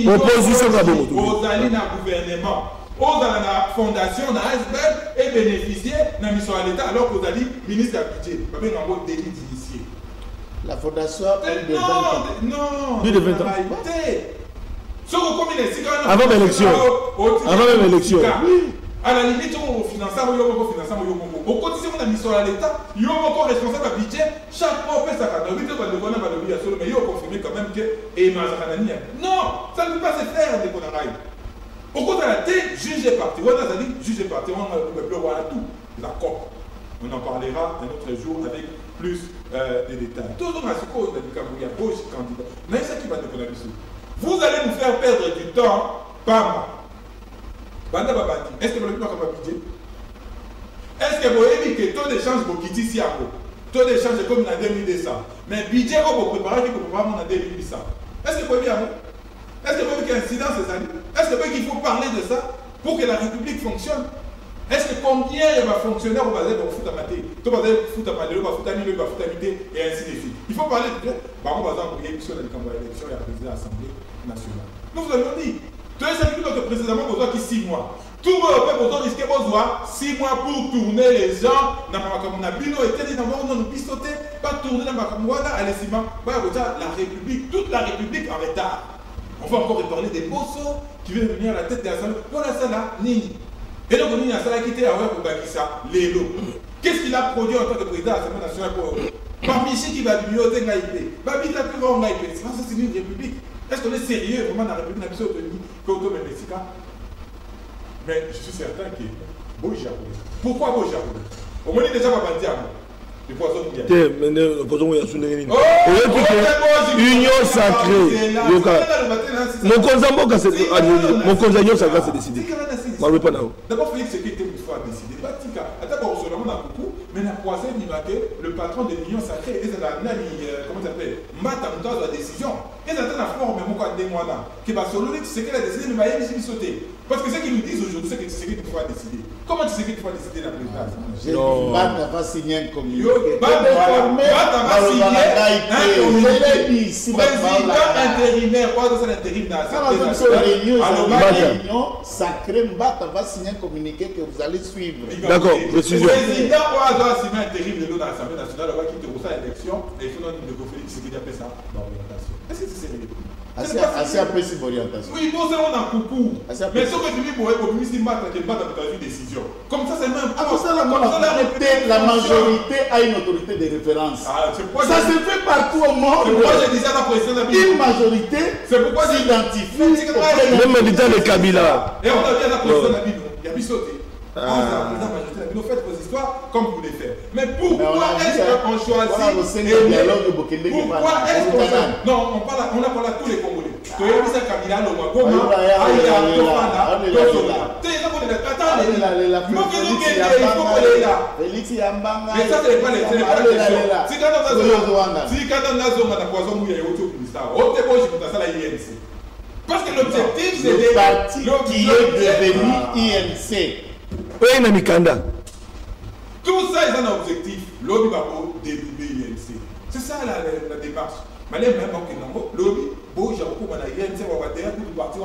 Opposition à Bomoto. Aux alliés dans le gouvernement, aux dans la fondation, dans l'ASBEL et bénéficier de la mission à l'État alors qu'aux alliés, ministre du budget. Pas bien en mode délit d'initié. La fondation a plus de 20 ans. Non, plus de 20 ans. Avant l'élection. Avant même l'élection. À la limite, on finance ça, au quotidien, on a mis sur l'État, il y a encore responsable du budget, chaque fois on fait ça. Mais il faut confirmer quand même que non, ça ne peut pas se faire des conneries. Au contraire, la tête, juge et parti. On a dit juge et parti, on a tout. D'accord. On en parlera un autre jour avec plus de détails. Toujours à ce cause de il y a gauche candidat. Mais c'est ça qui va te connaître ici. Vous allez nous faire perdre du temps, pas est-ce que vous avez un budget? Est-ce que vous avez dit que taux d'échange pour quitter ici à vous? Taux d'échange est comme dans 2200. Mais budget, vous préparez que vous préparez dans 2800. Est-ce que vous avez dit? Est-ce que vous avez dit qu'il y a incidence ces années? Est-ce que vous avez dit qu'il faut parler de ça pour que la République fonctionne? Est-ce que combien il y a fonctionnaires au basé de foot à maté? Tout basé de foot à maté, foot à milieu, foot à mité, et ainsi de suite. Il faut parler de ça. Par exemple, il y a une élection, il y a président de l'Assemblée nationale. Nous vous avons dit. Tu as dit que précédemment, vous avez 6 mois. Tout le monde peut risquer 6 mois pour tourner les gens dans ma bino et télé dans mon pistoté, pas tourner dans ma camoana, allez, la République, toute la République en retard. On va encore parler des bossos qui viennent venir à la tête de l'Assemblée. Voilà ça là, Nini. Et donc, Nini a ça quitté à pour Bakissa, Lélo. Qu'est-ce qu'il a produit en tant que président de l'Assemblée nationale pour eux? Parmi ceux qui va du mieux, c'est Ngaïpé. Babi, la plus grande Ngaïpé. C'est une République. Est-ce qu'on est sérieux vraiment dans la République nationale de Mexica? Mais je suis certain que Beau Japonais. Pourquoi Beau Japonais? Au moins, il est déjà pas bâti à moi. Le poison mouillé. Le poison mouillé sous les lignes. Union sacrée. Mon conseil, c'est décidé. D'abord, Félix Sekete une fois décidé. D'abord, on se demande à beaucoup, mais la croisée dit que le patron de l'Union sacrée, comment ça s'appelle? Mata la décision. Et ça a la forme, même quand des mois là. Que Barcelone, c'est qu'elle a décidé, mais il va sauter. Parce que ce qu'ils nous disent aujourd'hui, c'est que tu sais qu'il faut décider. Comment tu sais qu'il faut décider la présidence? Bata va signer un communiqué. Bata va signer un communiqué. Président intérimaire, pas de ça l'intérim dans la réunion sacrée, Bata va signer un communiqué que vous allez suivre. D'accord, précision. Le président doit signer un intérim de l'eau dans l'Assemblée nationale, on va quitter pour ça l'élection, et il faut donner de Félix Sekete appelle ça l'orientation. Est-ce que c'est sérieux? Assez après cette orientation. Oui, bon, c'est on a coucou. Mais ce que tu dis pour c'est battre une décision. Comme ça, c'est même pas. La majorité a une autorité de référence. Ça se fait partout au monde. C'est pourquoi je disais à la présidente une majorité s'identifie. Même militant de Kabila. Et on a dit à la présidente Nabino, il y a bisoté. Vous faites vos histoires comme vous les faites. Mais pourquoi est-ce qu'on choisit Pourquoi est-ce qu'on choisit Non, on a parlé à tous les Congolais. Tu as vu ça, Kabila, Lomagoma, Aya, Tofana, Félix Yambanga. Mais ça, ce n'est pas les questions. Si quand on a zone à poison, il y a autre ministère. Autre chose, je ça la INC. Parce que l'objectif, c'est le parti qui est devenu INC. Tout ça, ils ont un objectif. Lobby va débuter l'INC. C'est ça la démarche. Mais les mêmes que non, lobby, Boji, il y a beaucoup de INC, on va dire que le parti il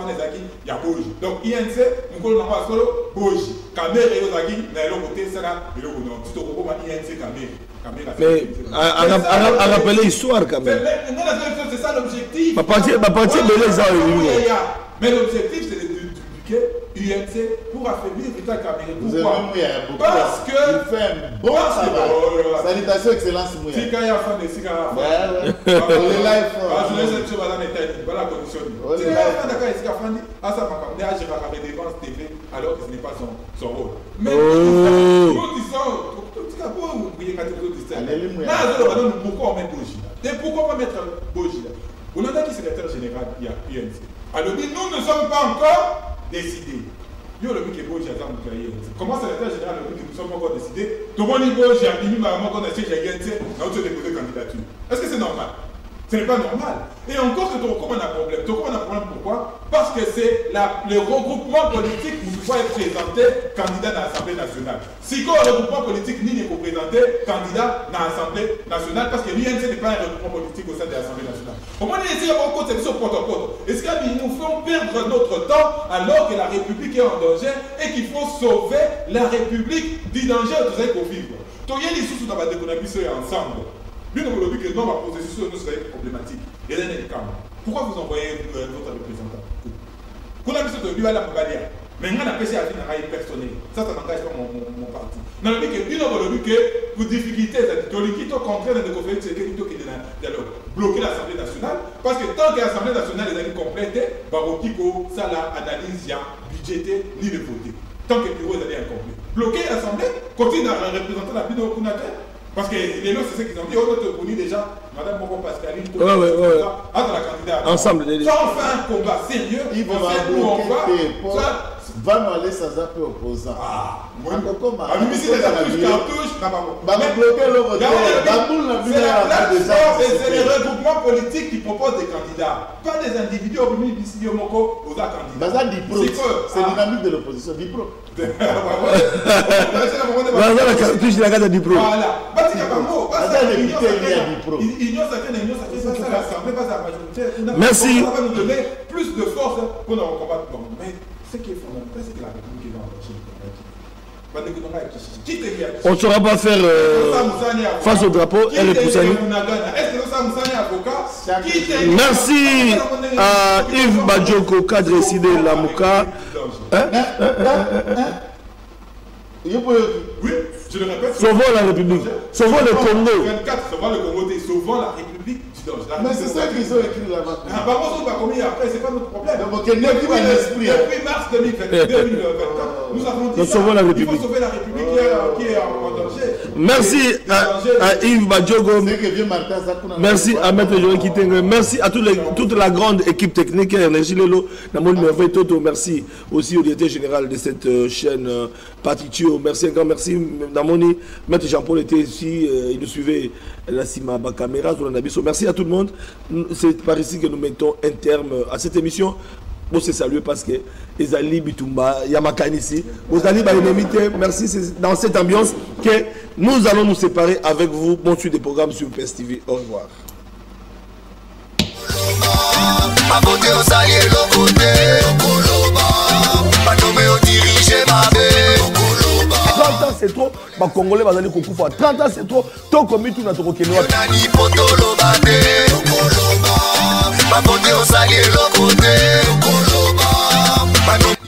y a Boji. Donc INC, nous allons avoir solo Boji. Kamé et Ozagi, mais l'autre côté, c'est là, et l'autre côté, tout au INC Kamé. Mais à rappeler l'histoire quand même. C'est ça l'objectif. Mais l'objectif, c'est d'éduquer UNC pour affaiblir l'État camerounais. Pourquoi? Parce que il fait un bon travail. Salutations, excellence Mouya. Si quand il y a fan de Sika, on est là, je laisse cette chose dans l'État, voilà la condition. Si il y a fan de Sika, à ça m'a comme à gérer la redevance TV alors que ce n'est pas son rôle. Mais nous disons, pourquoi on met Boji? Et pourquoi on mettre Boji là? On a dit secrétaire général, il y a INC. Alors nous ne sommes pas encore décidés. Yo le mec est Boji à comment secrétaire général le mec nous sommes pas encore décidés? Tout le monde dit Boji a dit maman qu'on a siégé à INC, on a déposé candidature. Est-ce que c'est normal? Ce n'est pas normal. Et encore que Toko a un problème. Toko a un problème pourquoi? Parce que c'est le regroupement politique où tu dois être présenté candidat dans l'Assemblée nationale. Si le regroupement politique ni n'est représenté candidat dans l'Assemblée nationale, parce que l'INC n'est pas un regroupement politique au sein de l'Assemblée nationale. Au moins, il y a beaucoup de sections protocole. Est-ce qu'ils nous font perdre notre temps alors que la République est en danger et qu'il faut sauver la République du danger de tout ça qu'on vit? Donc, il y a des sous-sous dans la déconnaissance ensemble. Nous avons dit que non, ma processus est problématique. Et là, il y a des cas. Pourquoi vous envoyez votre représentant? Qu'on a vu ce que lui à la Babalia. Mais on a appelé ça à une personnelle. Ça n'engage pas mon parti. Nous avons dit que nous avons dit que pour difficulté, c'est au contraire de conférer ce qui est bloquer l'Assemblée nationale. Parce que tant que l'Assemblée nationale est complétée, Barokiko, ça l'analyse, il y a budgété, ni le voter. Tant que le bureau est incomplet. Bloquer l'Assemblée, continue à représenter la vie de Kunate. Parce que les lots, c'est ce qu'ils ont dit. On a connu déjà, Madame Moko Pascaline, la candidate. Ensemble. Soit on fait un combat sérieux, ils vont on sait où on va. va nous aller ça zappe opposant. C'est la place forte et c'est les regroupements politiques qui proposent des candidats. Pas des individus au milieu d'ici au Moko aux candidats. C'est dynamique de l'opposition. Dipro. Merci. Ça va nous donner plus de force pour nous combattre. Mais ce qui est fondamental, c'est que la République est dans on ne saura pas faire face au drapeau et repousser. Merci à Yves Badjoko, cadre décidé la Mouka. Oui, je le répète. Sauvons la République. Sauvons le Congo. 24, sauvons le Congo, sauvons la République du Doge. Mais c'est ça qu'ils ont écrit là-bas. Par contre, on va commis après, c'est pas notre problème. Depuis mars 2024, nous avons dit ça. Il faut sauver la République qui est en danger. Merci à Yves Badjogo. Merci à Maître Joël Kitenge. Merci à toute la grande équipe technique. Merci aussi au directeur général de cette chaîne Patitio. Merci encore, merci Namoni. Maître Jean-Paul était ici, il nous suivait la Sima Caméra. Merci à tout le monde. C'est par ici que nous mettons un terme à cette émission. Bon, c'est salué parce que Ezali Bitumba, Yamakan ici, Ozali Bayenemite, merci, c'est dans cette ambiance que nous allons nous séparer avec vous. Bon suite des programmes sur PS TV. Au revoir. 30 ans c'est trop, les Congolais vont aller Kokufa. 30 ans c'est trop, tant qu'on met tout notre Rokénois.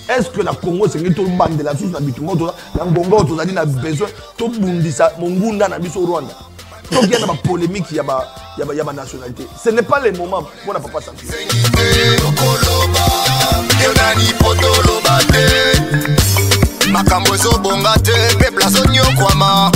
Est-ce que la Congo c'est une bande de la source d'habitement, la Congo tu as dit besoin, tout bundisa, mongunda na biso Rwanda. Donc il y a une polémique, il y a ma nationalité. Ce n'est pas le moment pour la papa sentir. Makambo zo bongate pe plazo nyokwama